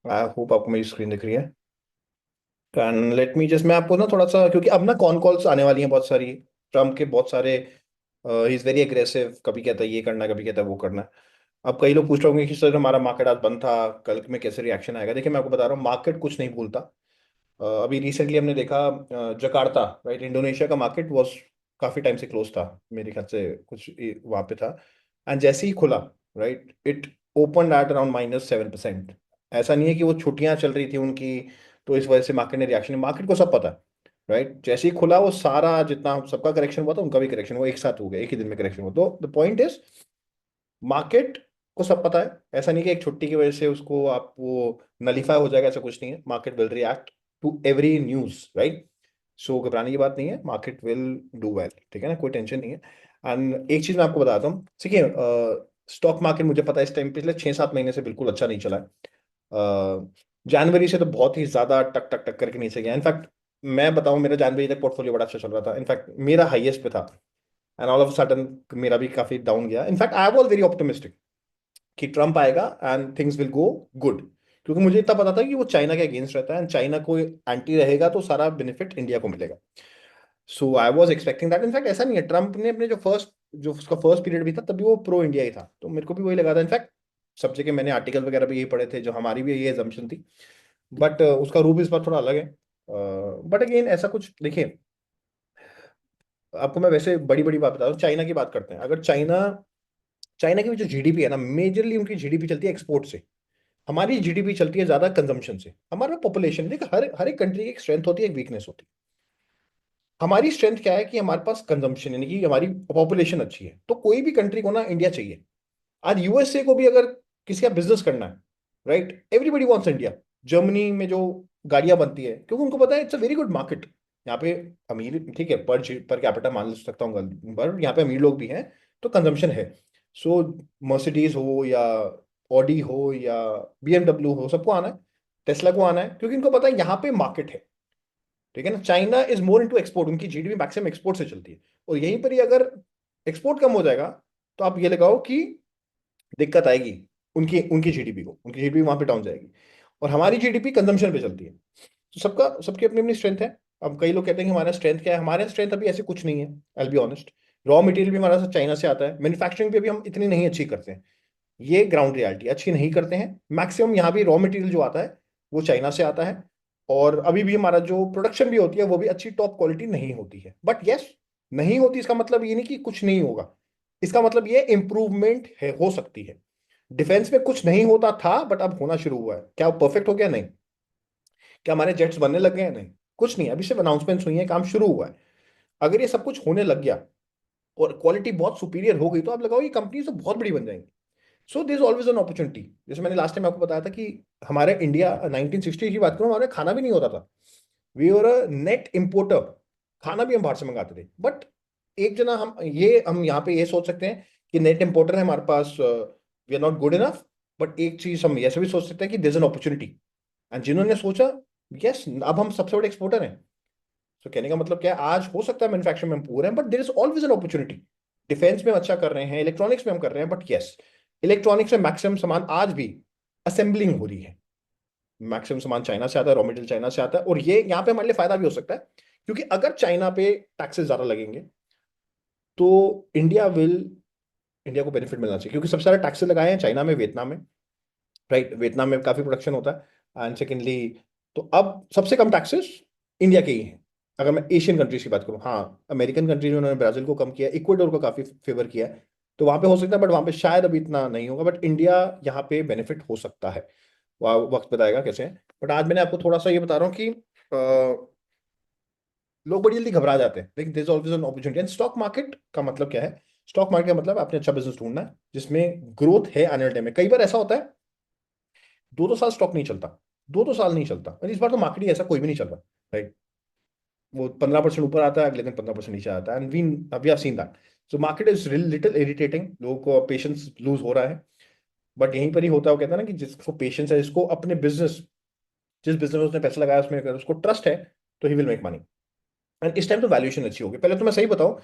I hope आपको मेरी screen दिख रही है। एंड लेट मी जस्ट, मैं आपको ना थोड़ा सा, क्योंकि अब ना कॉन कॉल्स आने वाली हैं बहुत सारी, ट्रम्प के बहुत सारे। ही इज़ वेरी एग्रेसिव, कभी कहता है ये करना है, कभी कहता है वो करना है। अब कई लोग पूछ रहे होंगे कि सर हमारा मार्केट आज बंद था, कल में कैसे रिएक्शन आएगा। देखिए मैं आपको बता रहा हूँ, मार्केट कुछ नहीं भूलता। अभी रिसेंटली हमने देखा, जकार्ता, राइट, इंडोनेशिया का मार्केट वॉज काफ़ी टाइम से क्लोज था, मेरे ख्याल से कुछ वहाँ पे था। एंड जैसे ही खुला, right, it open at around -7%। ऐसा नहीं है कि वो छुट्टियां चल रही थी उनकी, तो इस वजह से मार्केट ने रिएक्शन, मार्केट को सब पता है, राइट। जैसे ही खुला वो सारा जितना सबका करेक्शन हुआ था, उनका भी करेक्शन हुआ, एक साथ हो गया, एक ही दिन में करेक्शन हुआ। तो द पॉइंट इज, मार्केट को सब पता है। ऐसा नहीं कि एक छुट्टी की वजह से उसको आप वो नलीफाई हो जाएगा, ऐसा कुछ नहीं है। Market will react to every news, right. So घबराने की बात नहीं है, मार्केट विल डू वेल, ठीक है ना, कोई टेंशन नहीं है। एंड एक चीज मैं आपको बताता हूँ, देखिए, स्टॉक मार्केट मुझे पता है इस टाइम पिछले 6-7 महीने से बिल्कुल अच्छा नहीं चला है। जनवरी से तो बहुत ही ज्यादा टक टक टक करके नीचे गया। इनफैक्ट मैं बताऊं, मेरा जनवरी तक पोर्टफोलियो बड़ा अच्छा चल रहा था, इनफैक्ट मेरा हाईएस्ट पे था। एंड ऑल ऑफ सडन मेरा भी काफी डाउन गया। In fact I was very optimistic कि ट्रम्प आएगा and things will go good, क्योंकि मुझे इतना पता था कि वो चाइना के अगेंस्ट रहता है, एंड चाइना को एंटी रहेगा तो सारा बेनिफिट इंडिया को मिलेगा। So I was expecting that. In fact ऐसा नहीं है, ट्रम्प ने अपने जो उसका फर्स्ट पीरियड भी था, तभी वो प्रो इंडिया ही था, तो मेरे को भी वही लगा था। इनफैक्ट सब जगह मैंने आर्टिकल वगैरह भी यही पढ़े थे, जो हमारी भी यही एजम्पशन थी। बट उसका रूप इस बार थोड़ा अलग है। बट अगेन ऐसा कुछ, देखिए, आपको मैं वैसे बड़ी बड़ी बात बता रहा हूँ। चाइना की बात करते हैं, अगर चाइना चाइना की भी जो जीडीपी है ना, मेजरली उनकी जीडीपी चलती है एक्सपोर्ट से। हमारी जीडीपी चलती है ज्यादा कंजम्पशन से। हमारा पॉपुलेशन, देखिए, हर हर एक कंट्री की एक स्ट्रेंथ होती है, एक वीकनेस होती है। हमारी स्ट्रेंथ क्या है कि हमारे पास कंजम्पशन, यानी कि हमारी पॉपुलेशन अच्छी है, तो कोई भी कंट्री को ना इंडिया चाहिए। आज यूएसए को भी अगर किसी का बिजनेस करना है, right, everybody wants India. Germany में जो गाड़ियां बनती है, क्योंकि उनको पता है it's a very good market. यहाँ पे अमीर, ठीक है, पर कैपिटा मान सकता हूँ, पर यहाँ पे अमीर लोग भी हैं, तो कंजम्पशन है। सो मर्सिडीज हो या ऑडी हो या बीएमडब्ल्यू हो, सबको आना है, टेस्ला को आना है, क्योंकि इनको पता है यहाँ पे मार्केट है, ठीक है ना। China is more into export, उनकी जीडीपी मैक्सिमम एक्सपोर्ट से चलती है। और यहीं पर ही अगर एक्सपोर्ट कम हो जाएगा, तो आप ये लगाओ कि दिक्कत आएगी उनकी उनकी जीडीपी को, उनकी जीडीपी वहां पे डाउन जाएगी। और हमारी जीडीपी कंजम्पशन पे चलती है। तो सबका सबकी अपनी अपनी स्ट्रेंथ है। अब कई लोग कहते हैं कि हमारा स्ट्रेंथ क्या है, हमारे स्ट्रेंथ अभी ऐसे कुछ नहीं है। आई बी ऑनेस्ट, रॉ मटेरियल भी हमारा चाइना से आता है, मैन्युफैक्चरिंग भी अभी हम इतनी नहीं अच्छी करते हैं। ये ग्राउंड रियलिटी, अच्छी नहीं करते हैं। मैक्सिमम यहाँ भी रॉ मटेरियल जो आता है वो चाइना से आता है। और अभी भी हमारा जो प्रोडक्शन भी होती है वो भी अच्छी टॉप क्वालिटी नहीं होती है। बट यस, नहीं होती इसका मतलब ये नहीं कि कुछ नहीं होगा। इसका मतलब ये इंप्रूवमेंट है, हो सकती है। डिफेंस में कुछ नहीं होता था, बट अब होना शुरू हुआ है। क्या वो परफेक्ट हो गया? नहीं। क्या हमारे जेट्स बनने लग गए हैं? नहीं। कुछ नहीं, अभी सिर्फ अनाउंसमेंट्स हुई है, काम शुरू हुआ है। अगर ये सब कुछ होने लग गया और क्वालिटी बहुत सुपीरियर हो गई, तो आप लगाओ ये कंपनी तो बहुत बड़ी बन जाएंगी। So this always an opportunity. जैसे मैंने लास्ट टाइम आपको बताया था कि हमारे इंडिया 1960 की बात करूं, हमारे खाना भी नहीं होता था। We were a net importer. खाना भी हम बाहर से मंगाते थे। बट एक जना, हम यहाँ पे ये सोच सकते हैं कि नेट इम्पोर्टर है हमारे पास, we are not good enough. But एक चीज हम ऐसे भी सोच सकते हैं कि दिस एन अपॉर्चुनिटी। एंड जिन्होंने सोचा, यस, अब हम सबसे बड़े एक्सपोर्टर हैं। तो कहने का मतलब क्या है, आज हो सकता है मैन्युफैक्चरिंग में हम पूरे हैं, but there is always an opportunity. Defence में हम अच्छा कर रहे हैं, इलेक्ट्रॉनिक्स में हम कर रहे हैं, बट यस, इलेक्ट्रॉनिक्स में मैक्सिमम सामान आज भी असेंबलिंग हो रही है। मैक्सिमम सामान चाइना से आता है, रॉ मटेरियल चाइना से आता है। और ये यहाँ पे हमारे लिए फायदा भी हो सकता है, क्योंकि अगर चाइना पे टैक्सेस ज्यादा लगेंगे, तो इंडिया विल इंडिया को बेनिफिट मिलना चाहिए, क्योंकि सबसे ज्यादा टैक्सेस लगाए हैं चाइना में, वियतनाम में, राइट। वियतनाम में काफी प्रोडक्शन होता है। एंड सेकेंडली, तो अब सबसे कम टैक्सेस इंडिया के ही हैं। अगर मैं एशियन कंट्रीज की बात करूं, हाँ, अमेरिकन कंट्रीज में उन्होंने ब्राजील को कम किया, इक्वाडोर को काफी फेवर किया है, तो वहां पे हो सकता है, बट वहां पे शायद अभी इतना नहीं होगा। बट इंडिया यहाँ पे बेनिफिट हो सकता है। वक्त बताएगा कैसे है। बट आज मैंने आपको थोड़ा सा ये बता रहा हूँ कि लोग बड़ी जल्दी घबरा जाते हैं, लेकिन this always an opportunity. And stock market का मतलब क्या है? स्टॉक मार्केट का मतलब आपने अच्छा बिजनेस ढूंढना है जिसमें ग्रोथ है आने वाले टाइम में। कई बार ऐसा होता है, 2-2 साल स्टॉक नहीं चलता, 2-2 साल नहीं चलता। और इस बार तो मार्केट ही ऐसा कोई भी नहीं चल रहा, राइट। वो 15% ऊपर आता है, अगले दिन 15% नीचे आता है, and we have seen that. So market is little irritating, लोगों को पेशेंस लूज हो रहा है। बट यहीं पर ही होता है, वो कहता है ना कि जिसको पेशेंस है, जिसको अपने बिजनेस, जिस बिजनेस में उसने पैसा लगाया उसमें अगर उसको ट्रस्ट है, तो he will make money. And इस टाइम तो वैल्यूएशन अच्छी होगी। पहले तो मैं सही बताऊं,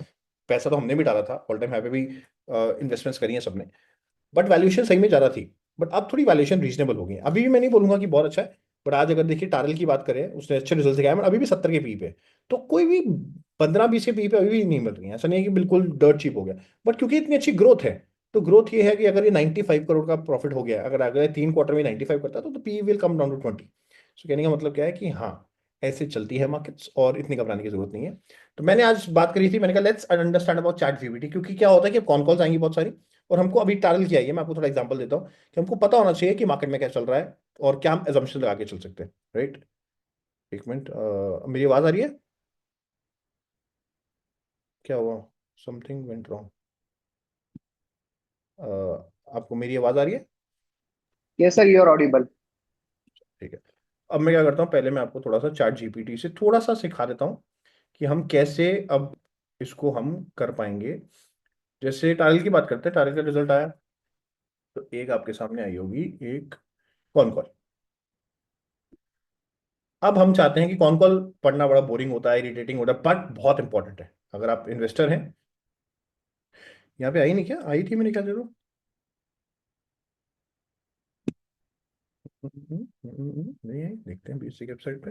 पैसा तो हमने भी डाला था, ऑल टाइम हाई पे भी इन्वेस्टमेंट्स करी हैं सबने, बट वैल्यूएशन सही में ज्यादा थी। बट अब थोड़ी वैल्यूएशन रीजनेबल हो गई है। अभी भी मैं नहीं बोलूंगा कि बहुत अच्छा है, बट आज अगर देखिए टारल की बात करें, उसने अच्छे रिजल्ट दिखाए, बट अभी भी 70 के पी पे। तो कोई भी 15-20 के पी पे अभी भी नहीं मिल रही है, ऐसा नहीं है कि बिल्कुल डर्ट चीप हो गया। बट क्योंकि इतनी अच्छी ग्रोथ है, तो ग्रोथ ये है कि अगर ये 95 करोड़ का प्रॉफिट हो गया, अगर अगले 3 क्वार्टर में 95 करता है, तो P will come down to 20। सो कहने का मतलब क्या है कि हाँ, ऐसे चलती है मार्केट्स, और इतनी घबराने की जरूरत नहीं है। तो मैंने आज बात करी थी, मैंने कहा let's understand about chat GPT, क्योंकि क्या होता है कि कॉन कॉल्स आएंगी बहुत सारी, और हमको अभी टारल किया है, मैं आपको थोड़ा एग्जांपल देता हूँ कि हमको पता होना चाहिए कि मार्केट में क्या चल रहा है और क्या हम एजम्पशन लगा के चल सकते हैं, राइट। एक मिनट, मेरी आवाज आ रही है? क्या हुआ? Something went wrong. आपको मेरी आवाज आ रही है? Yes sir, you are audible. ठीक है। अब मैं क्या करता हूँ, पहले मैं आपको थोड़ा सा चैट जीपीटी से थोड़ा सा सिखा देता हूँ कि हम कैसे अब इसको हम कर पाएंगे। जैसे टारगेट की बात करते हैं, टारगेट का रिजल्ट आया, तो एक आपके सामने आई होगी, एक कॉन कॉल। अब हम चाहते हैं कि कॉन कॉल पढ़ना बड़ा बोरिंग होता है, इरिटेटिंग होता है, बट बहुत इंपॉर्टेंट है अगर आप इन्वेस्टर हैं। यहाँ पे आई नहीं क्या? आई थी मैंने क्या, जरूर। नहीं आई, देखते हैं बीएससी की वेबसाइट पे।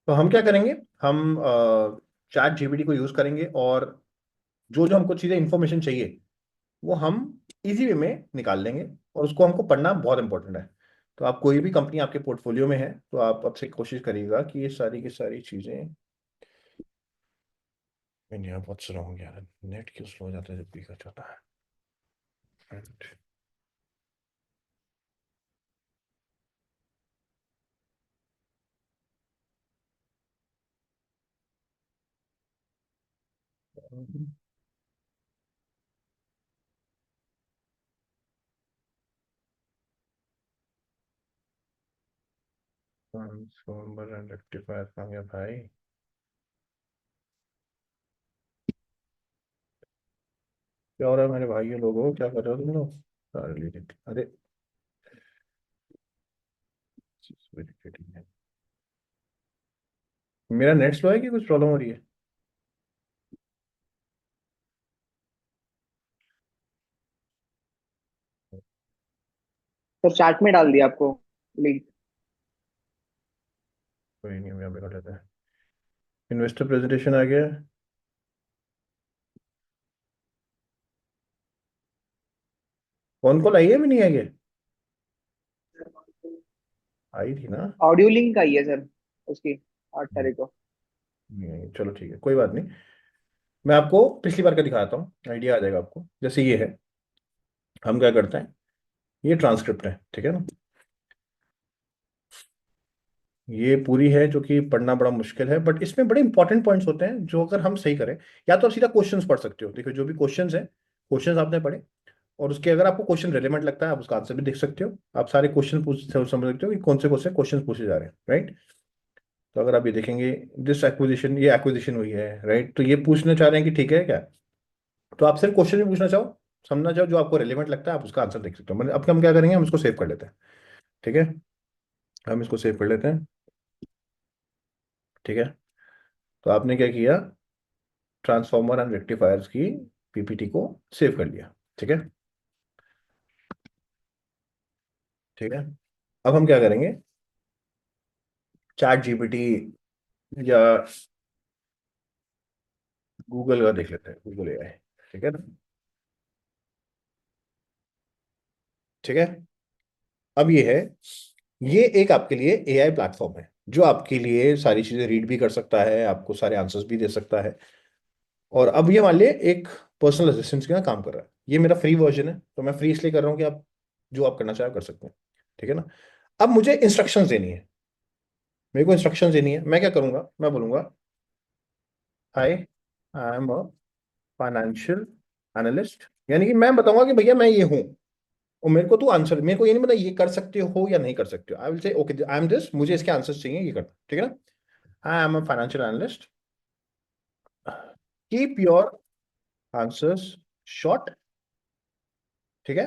तो हम क्या करेंगे, हम चैट जीपीटी को यूज करेंगे, और जो जो हमको चीजें इंफॉर्मेशन चाहिए वो हम इजी वे में निकाल लेंगे, और उसको हमको पढ़ना बहुत इंपॉर्टेंट है। तो आप कोई भी कंपनी आपके पोर्टफोलियो में है, तो आप अब से कोशिश करिएगा कि ये सारी की सारी चीजें। मैंने यहाँ बहुत स्लो हो गया, नेट क्यों स्लो हो जाता है जब भी कर जाता है। ट्रांसफॉर्मर एंड रेक्टिफायर कहाँ गया भाई? क्या हो रहा है मेरे भाई, ये लोगों क्या कर रहे हो तुम लोग? अरे, मेरा नेट स्लो है कि कुछ प्रॉब्लम हो रही है? सर चार्ट में डाल दिया आपको लिंक। कोई नहीं, हम यहाँ पे कर लेते हैं। इन्वेस्टर प्रेजेंटेशन आ गया। कौन कॉल आई है भी नहीं आई है? आई थी ना? ऑडियो लिंक आई है सर उसकी, 8 तारीख को। नहीं आई, चलो ठीक है, कोई बात नहीं। मैं आपको पिछली बार का दिखाता हूँ, आइडिया आ जाएगा आपको। जैसे ये है, हम क्या करते हैं, ये ट्रांसक्रिप्ट है, ठीक है ना। ये पूरी है, जो कि पढ़ना बड़ा मुश्किल है, बट इसमें बड़े इंपॉर्टेंट पॉइंट्स होते हैं जो अगर हम सही करें। या तो आप सीधा क्वेश्चंस पढ़ सकते हो, देखो जो भी क्वेश्चंस है, क्वेश्चंस आपने पढ़े, और उसके अगर आपको क्वेश्चन रेलेवेंट लगता है, आप उसका आंसर भी देख सकते हो। आप सारे क्वेश्चन पूछ समझ सकते हो कि कौन से क्वेश्चन पूछे जा रहे हैं, राइट। तो अगर आप ये देखेंगे, दिस एक्विजिशन, ये एक्विजिशन हुई है, राइट, तो ये पूछना चाह रहे हैं कि ठीक है क्या। तो आप सिर्फ क्वेश्चन भी पूछना चाहो, समझना चाहो, जो आपको रेलेवेंट लगता है आप उसका आंसर देख सकते हो। मतलब अब हम क्या करेंगे, हम इसको सेव कर लेते हैं, ठीक है। हम इसको सेव कर लेते हैं, ठीक है। तो आपने क्या किया, ट्रांसफॉर्मर एंड रेक्टिफायर्स की पीपीटी को सेव कर लिया, ठीक है। ठीक है। अब हम क्या करेंगे, चैट जीपीटी या गूगल का देख लेते हैं, गूगल एआई, ठीक है ना। ठीक है। अब ये है, ये एक आपके लिए एआई प्लेटफॉर्म है, जो आपके लिए सारी चीजें रीड भी कर सकता है, आपको सारे आंसर्स भी दे सकता है। और अब ये मान लिए एक पर्सनल असिस्टेंट की तरह काम कर रहा है। ये मेरा फ्री वर्जन है, तो मैं फ्री इसलिए कर रहा हूँ कि आप जो आप करना चाहे कर सकते हैं, ठीक है ना। अब मुझे इंस्ट्रक्शंस देनी है, मेरे को इंस्ट्रक्शंस देनी है। मैं क्या करूंगा, मैं बोलूंगा hi, I am a financial analyst, यानी कि मैं बताऊंगा कि भैया मैं ये हूँ, और मेरे को तू आंसर, मेरे को ये नहीं पता ये कर सकते हो या नहीं कर सकते हो। I will say okay, I am this, मुझे इसके आंसर्स चाहिए, ये करना, ठीक है ना। आई am a financial analyst, keep your answers short, ठीक है।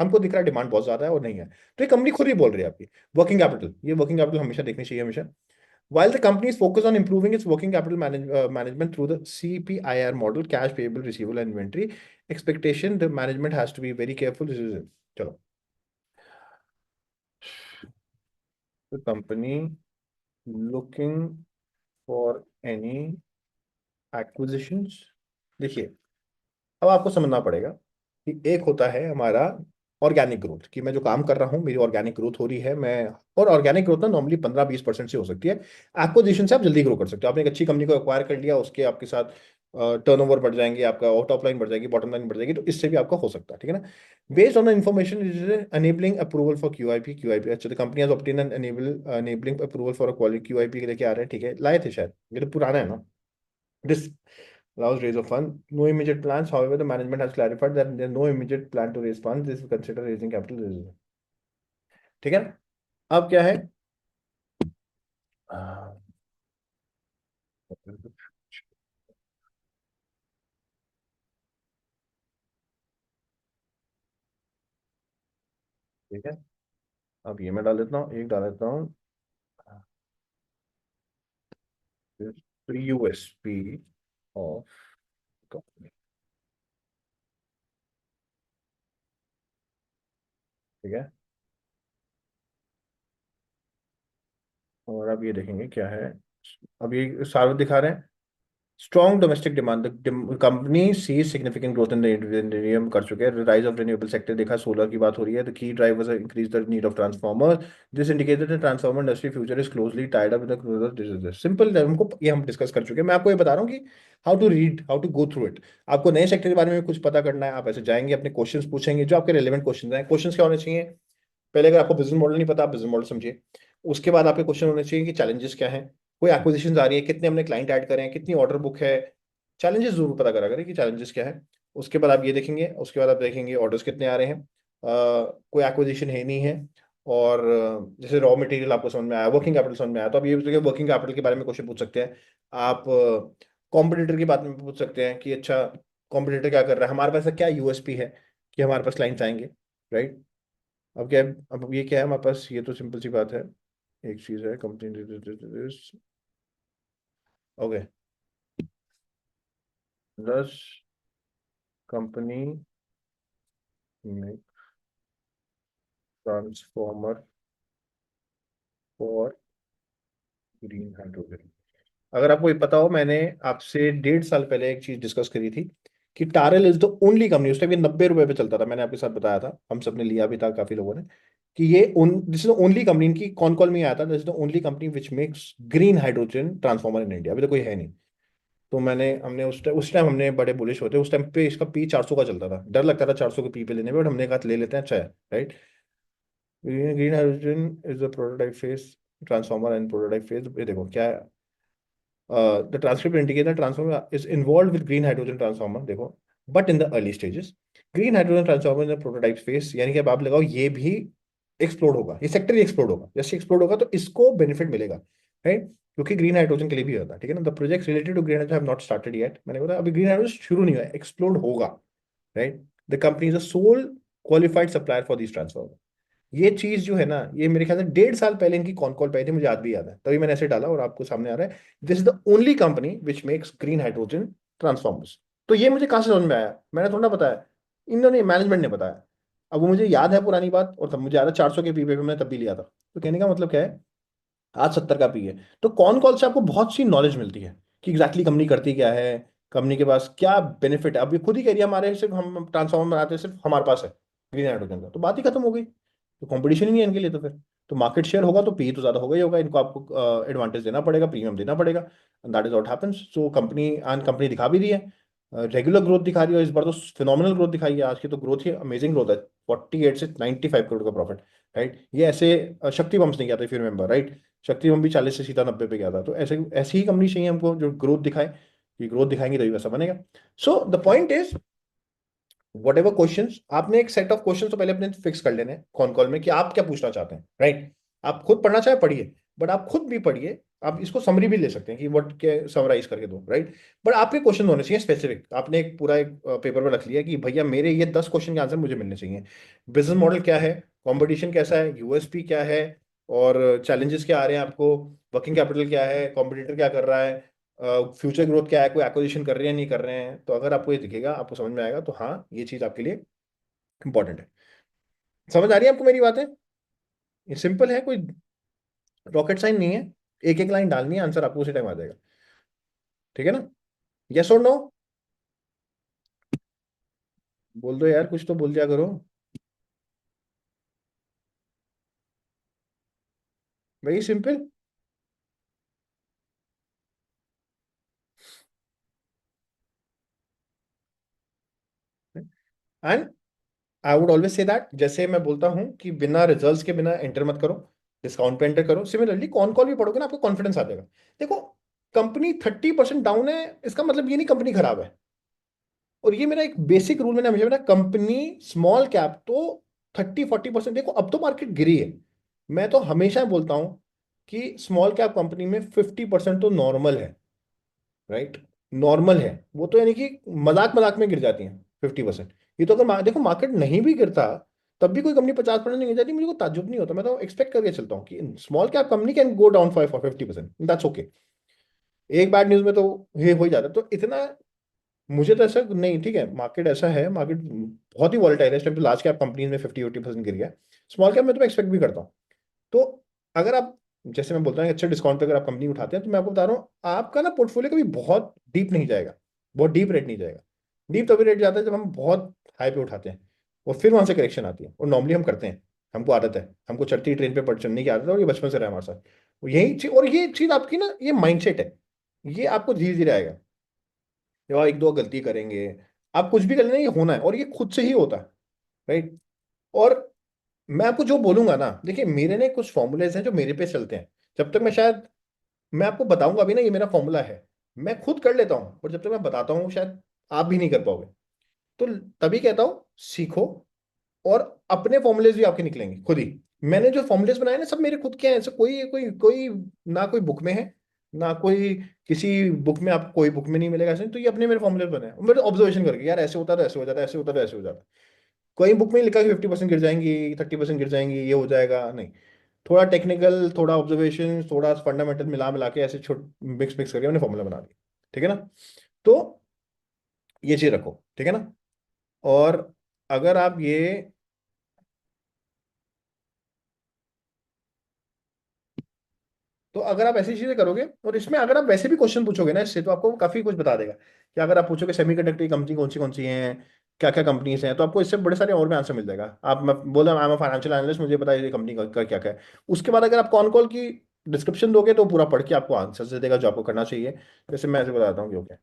हमको दिख रहा है डिमांड बहुत ज्यादा है और नहीं है, तो ये कंपनी खुद ही बोल रही है आपकी। वर्किंग कैपिटल, ये वर्किंग कैपिटल हमेशा देखनी चाहिए हमेशा। While the company is focused on improving its working capital management through the CPIR model, cash payable, receivable, and inventory expectation, the management has to be very careful. This is it. चलो, the company looking for any acquisitions. देखिए, अब आपको समझना पड़ेगा कि एक होता है हमारा ऑर्गेनिक ग्रोथ, कि मैं जो काम कर रहा हूँ मेरी ऑर्गेनिक ग्रोथ हो रही है, मैं, और ऑर्गेनिक ग्रोथ ना नॉर्मली 15-20% से हो सकती है। एक्विजिशन से आप जल्दी ग्रो कर सकते हो। आपने एक अच्छी कंपनी को एक्वायर कर लिया, उसके आपके साथ टर्नओवर बढ़ जाएंगे, आपका टॉप लाइन बढ़ जाएगी, बॉटम लाइन बढ़ जाएगी, तो इससे भी आपका हो सकता है, ठीक है ना। Based on the information enabling approval for QIP, अच्छा तो company has obtain an enabling approval for a quality QIP के लेके आ रहे हैं, ठीक है, लाए थे शायद, ये तो पुराना है ना। This allows raise of fund. No immediate plans. However, the management has clarified that there is no immediate plan to raise funds. This will consider raising capital. ठीक है ना? अब क्या है? ठीक है, अब ये मैं डाल देता हूँ, एक डाल देता हूँ यूएसपी ऑफ कंपनी, ठीक है। और अब ये देखेंगे क्या है, अब ये सारे दिखा रहे हैं strong domestic demand, company see significant growth in the कर चुके हैं, राइज ऑफ रिन्यूएबल सेक्टर देखा, सोलर की बात हो रही है, the key drivers increase the need of transformer, this indicated the transformer industry future is closely tied up with the growth of this simple, हमको ये हम डिस्कस कर चुके हैं। मैं आपको ये बता रहा हूँ कि how to read, how to go through it. आपको नए सेक्टर के बारे में कुछ पता करना है, आप ऐसे जाएंगे, अपने क्वेश्चंस पूछेंगे जो आपके रेलेवेंट क्वेश्चन हैं। क्वेश्चंस क्या होने चाहिए? पहले अगर आपको बिजनेस मॉडल नहीं पता, आप बिजनेस मॉडल समझिए। उसके बाद आपके क्वेश्चन होने चाहिए कि चैलेंजेस क्या हैं, कोई एक्विजिशन आ रही है, कितने हमने क्लाइंट ऐड करे हैं, कितनी ऑर्डर बुक है, चैलेंजेस जरूर पता करा करें कि चैलेंजेस क्या है। उसके बाद आप ये देखेंगे, उसके बाद आप देखेंगे ऑर्डर्स कितने आ रहे हैं, कोई एक्विजिशन है नहीं है, और जैसे रॉ मटेरियल आपको समझ में आया, वर्किंग कैपिटल समझ में आया, तो आप ये वर्किंग कैपिटल के बारे में क्वेश्चन पूछ सकते हैं। आप कॉम्पिटिटर के बारे में पूछ सकते हैं कि अच्छा कॉम्पिटिटर क्या कर रहा है, हमारे पास ऐसा क्या यूएसपी है कि हमारे पास क्लाइंट्स आएंगे, राइट। अब क्या है, अब ये क्या है हमारे पास, ये तो सिंपल सी बात है, एक चीज है कंपनी, ओके, दस कंपनी में ट्रांसफॉर्मर फॉर ग्रीन हाइड्रोजन। अगर आपको ये पता हो, मैंने आपसे 1.5 साल पहले एक चीज डिस्कस करी थी कि टारल इज द ओनली कंपनी, उस टाइम ये 90 रुपए पे चलता था, मैंने आपके साथ बताया था, हम सब ने लिया भी था काफी लोगों ने, कि ये this is the only company, इनकी कॉन कॉल में आया था, this is the only company which makes green hydrogen transformer in India, अभी तो कोई है नहीं। तो हमने उस टाइम हमने बड़े बुलिश होते, उस टाइम पे इसका पी 400 का चलता था, डर लगता था 400 के पी पे लेने में, बट हमने कहा ले लेते हैं, अच्छा है, right. Green hydrogen is the prototype phase transformer and prototype phase, ये देखो क्या है, the transcript indicate the transformer is involve with green hydrogen transformer, देखो, but in the early stages green hydrogen transformer in the prototype phase, यानी कि अब आप लगाओ ये भी एक्सप्लोड होगा, ये सेक्टर ही एक्सप्लोड होगा, जैसे एक्सप्लोड होगा तो इसको बेनिफिट मिलेगा, राइट, क्योंकि ग्रीन हाइड्रोजन के लिए भी होता है, ठीक है ना। The project related to green hydrogen have not started yet, मैंने बोला अभी ग्रीन हाइड्रोजन शुरू नहीं हुआ है, एक्सप्लोड होगा, right. The company is a sole qualified supplier for this transformer. ये चीज जो है ना, ये मेरे ख्याल से 1.5 साल पहले इनकी कॉन कॉल पे थी, मुझे आज भी याद है, तभी मैंने ऐसे डाला और आपको सामने आ रहा है, this is the only company which makes green hydrogen transformers. तो ये मुझे कहाँ से समझ में आया, मैंने थोड़ा बताया, इन्होंने मैनेजमेंट ने बताया। अब वो मुझे याद है पुरानी बात, और तब मुझे याद है 400 के पीपे पे मैंने तब भी लिया था। तो कहने का मतलब क्या है, आज 70 का पी है, तो कौन कॉल से आपको बहुत सी नॉलेज मिलती है कि एग्जैक्टली कंपनी करती क्या है, कंपनी के पास क्या बेनिफिट है। अब ये खुद ही कह रही है हमारे सिर्फ हम ट्रांसफॉर्मर बनाते हैं, सिर्फ हमारे पास है ग्रीन हाइड्रोजन का, तो बात ही खत्म हो गई, तो कंपटीशन ही नहीं है इनके लिए, तो फिर तो मार्केट शेयर होगा तो पी तो ज्यादा होगा ही होगा, इनको आपको एडवांटेज देना पड़ेगा, प्रीमियम देना पड़ेगा, that is what happens. So company दिखा भी रही है, रेगुलर ग्रोथ दिखा रही है, इस बार तो फिनोमिनल ग्रोथ दिखाई है, आज की तो ग्रोथ ही अमेजिंग ग्रोथ है, 48 से 95 करोड़ का प्रॉफिट, राइट। ये ऐसे शक्ति बम्स नहीं कहते, फिर रिमेंबर, राइट, शक्ति बम भी 40 से सीधा 90 पे गया था, तो ऐसे ऐसी ही कंपनी चाहिए हमको जो ग्रोथ दिखाए, कि ग्रोथ दिखाएंगे तभी वैसा बनेगा। So the point is, what ever question, आपने एक सेट ऑफ क्वेश्चन तो पहले अपने फिक्स कर लेने कॉन कॉल में कि आप क्या पूछना चाहते हैं, राइट। आप खुद पढ़ना चाहे पढ़िए, बट आप खुद भी पढ़िए, आप इसको समरी भी ले सकते हैं कि व्हाट के समराइज करके दो, राइट। बट आपके क्वेश्चन होने चाहिए स्पेसिफिक, आपने एक पूरा एक पेपर में रख लिया कि भैया मेरे ये 10 क्वेश्चन के आंसर मुझे मिलने चाहिए। बिजनेस मॉडल क्या है, कंपटीशन कैसा है, यूएसपी क्या है, और चैलेंजेस क्या आ रहे हैं आपको, वर्किंग कैपिटल क्या है, कॉम्पिटिटर क्या कर रहा है, फ्यूचर ग्रोथ क्या है, कोई एक्विजिशन कर रहे हैं नहीं कर रहे हैं। तो अगर आपको ये दिखेगा, आपको समझ में आएगा, तो हाँ ये चीज़ आपके लिए इंपॉर्टेंट है। समझ आ रही है आपको मेरी बातें? ये सिंपल है, कोई रॉकेट साइन नहीं है। एक एक लाइन डालनी है, आंसर आपको उसी टाइम आ जाएगा। ठीक है ना? यस और नो? बोल दो यार, कुछ तो बोल दिया करो। Very simple. And I would always say that, जैसे मैं बोलता हूँ कि बिना रिजल्ट्स के बिना एंटर मत करो, डिस्काउंट पे एंटर करो। सिमिलरली कॉन कॉल भी पढ़ोगे ना, आपको कॉन्फिडेंस आ जाएगा। देखो, कंपनी 30% डाउन है, इसका मतलब ये नहीं कंपनी खराब है। और ये मेरा एक बेसिक रूल मैंने हमेशा मेरा, कंपनी स्मॉल कैप तो 30-40%, देखो अब तो मार्केट गिरी है, मैं तो हमेशा बोलता हूं कि स्मॉल कैप कंपनी में 50% तो नॉर्मल है, राइट। नॉर्मल है वो तो, यानी कि मजाक मजाक में गिर जाती है 50%। ये तो अगर देखो मार्केट नहीं भी गिरता, तब भी कोई कंपनी 50% नहीं गिर जाती, मुझे को ताज्जुब नहीं होता। मैं तो एक्सपेक्ट करके चलता हूँ कि small cap company can go down 5 or 50%, that's okay. एक बैड न्यूज में तो ये हो ही जाता है, तो इतना मुझे तो ऐसा नहीं। ठीक है, मार्केट ऐसा है, मार्केट बहुत ही वॉलेटाइल है इस टाइम पे, लार्ज कैप कंपनीज में 50-80% गिर गया। स्मॉल कैप में तो मैं एक्सपेक्ट भी करता हूँ। तो अगर आप, जैसे मैं बोलता हूँ अच्छे डिस्काउंट पे अगर आप कंपनी उठाते हैं, तो मैं आपको बता रहा हूँ आपका ना पोर्टफोलियो कभी बहुत डीप नहीं जाएगा, बहुत डीप रेट नहीं जाएगा। डीप तभी रेट जाता है जब हम बहुत हाई पे उठाते हैं, और फिर वहां से करेक्शन आती है, और नॉर्मली हम करते हैं। हमको आदत है, हमको चढ़ती ट्रेन पे चढ़ने की आदत है, और ये बचपन से रहा है हमारे साथ। यही चीज, और ये चीज आपकी ना, ये माइंडसेट है, ये आपको धीरे धीरे आएगा। जब आप एक दो गलती करेंगे, आप कुछ भी कर लेना, ये होना है, और ये खुद से ही होता है, राइट। और मैं आपको जो बोलूंगा ना, देखिए मेरे ने कुछ फॉर्मूलेज हैं जो मेरे पे चलते हैं। जब तक मैं शायद, मैं आपको बताऊंगा अभी ना, ये मेरा फॉर्मूला है, मैं खुद कर लेता हूँ, और जब तक मैं बताता हूँ शायद आप भी नहीं कर पाओगे। तो तभी कहता हूँ सीखो, और अपने फॉर्मूलेज भी आपके निकलेंगे खुद ही। मैंने जो फॉर्मूलेज बनाए ना, सब मेरे खुद के हैं, ऐसे कोई कोई कोई ना कोई बुक में है, ना कोई किसी बुक में, आपको कोई बुक में नहीं मिलेगा ऐसे। तो ये अपने मेरे फॉर्मूलेज बने हैं, मेरे ऑब्जर्वेशन करके, यार ऐसे होता है तो ऐसे हो जाता है, ऐसे होता है तो ऐसे हो जाता है। कोई बुक में नहीं लिखा कि 50% गिर जाएंगी, 30% गिर जाएंगी, ये हो जाएगा, नहीं। थोड़ा टेक्निकल, थोड़ा ऑब्जर्वेशन, थोड़ा फंडामेंटल मिला मिला के ऐसे छोट मिक्स मिक्स करके मैंने फॉर्मूला बना दिया। ठीक है ना? तो ये चीज रखो, ठीक है ना? और अगर आप ये, तो अगर आप ऐसी चीजें करोगे, और इसमें अगर आप वैसे भी क्वेश्चन पूछोगे ना इससे, तो आपको काफी कुछ बता देगा। कि अगर आप पूछोगे सेमीकंडक्टर की कंपनी कौन सी हैं, क्या क्या कंपनीज हैं, तो आपको इससे बड़े सारे और भी आंसर मिल जाएगा। आप, मैं बोला आई एम फाइनेंशियल एनालिस्ट, मुझे पता है ये कंपनी का क्या क्या है। उसके बाद अगर आप कॉन कॉल की डिस्क्रिप्शन दोगे, तो पूरा पढ़ के आपको आंसर दे देगा जो आपको करना चाहिए। जैसे मैं ऐसे बताता हूँ कि ओके,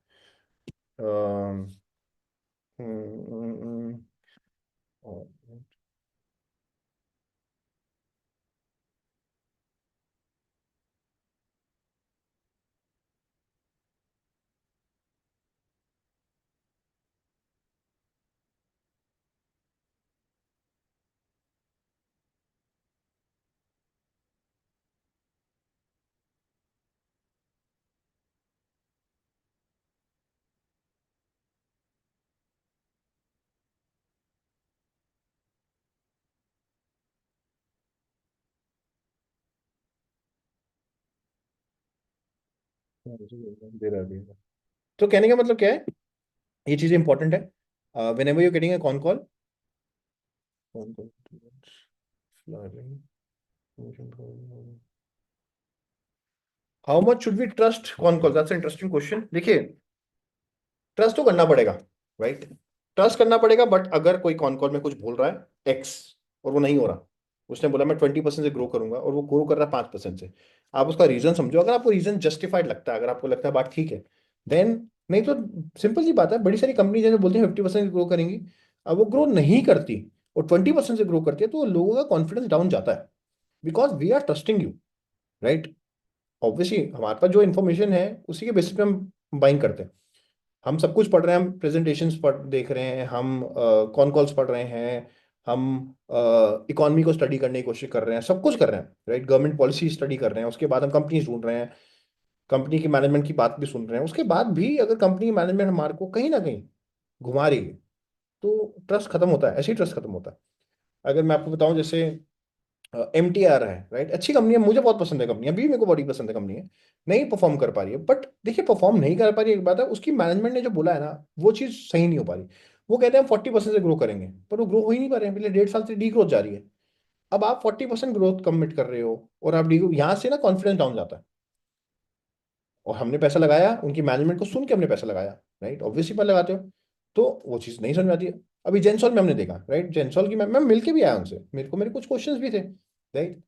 दे रहा। तो कहने का मतलब क्या है, ये चीजें इंपॉर्टेंट है। Whenever you getting a con call, how much should we trust con call, that's interesting question. देखिए, ट्रस्ट तो करना पड़ेगा, राइट। ट्रस्ट करना पड़ेगा, बट अगर कोई कॉन कॉल में कुछ बोल रहा है एक्स, और वो नहीं हो रहा, उसने बोला मैं 20% से ग्रो करूंगा, और वो ग्रो कर रहा है 5% से, आप उसका रीजन समझो। अगर आपको रीजन जस्टिफाइड लगता है, अगर आपको लगता है बात ठीक है, देन, नहीं तो सिंपल सी बात है, बड़ी सारी कंपनी जैसे बोलती है 50% ग्रो करेंगी, अब वो ग्रो नहीं करती और 20% से ग्रो करती है, तो लोगों का कॉन्फिडेंस डाउन जाता है। Because we are trusting you, right. Obviously हमारे पास जो इन्फॉर्मेशन है उसी के बेसिस पे हम बाइंग करते हैं। हम सब कुछ पढ़ रहे हैं, हम प्रेजेंटेशंस पढ़ देख रहे हैं, हम कॉन कॉल्स पढ़ रहे हैं, हम इकोनॉमी को स्टडी करने की कोशिश कर रहे हैं, सब कुछ कर रहे हैं, राइट। गवर्नमेंट पॉलिसी स्टडी कर रहे हैं, उसके बाद हम कंपनीज ढूंढ रहे हैं, कंपनी की मैनेजमेंट की बात भी सुन रहे हैं। उसके बाद भी अगर कंपनी मैनेजमेंट हमारे को कहीं ना कहीं घुमा रही है, तो ट्रस्ट खत्म होता है, ऐसे ही ट्रस्ट खत्म होता है। अगर मैं आपको बताऊं, जैसे MTR है, राइट, अच्छी कंपनी है, मुझे बहुत पसंद है कंपनी, अभी भी मेरे को बड़ी पसंद है कंपनी है, नहीं परफॉर्म कर पा रही है। बट देखिए, परफॉर्म नहीं कर पा रही है एक बात है, उसकी मैनेजमेंट ने जो बोला है ना, वो चीज़ सही नहीं हो पा रही। वो कहते हैं हम 40% से ग्रो करेंगे, पर वो ग्रो हो ही नहीं पा रहे हैं, पिछले 1.5 साल से डी ग्रोथ जा रही है। अब आप 40% ग्रोथ कमिट कर रहे हो और आप डी, यहाँ से ना कॉन्फिडेंस डाउन जाता है। और हमने पैसा लगाया, उनकी मैनेजमेंट को सुन के हमने पैसा लगाया, राइट, ऑब्वियसली पर लगाते हो, तो वो चीज़ नहीं समझ में आती है। अभी जेंसॉल में हमने देखा, राइट, जेंसॉल की मैं मिल के भी आया उनसे, मेरे कुछ क्वेश्चंस भी थे, राइट।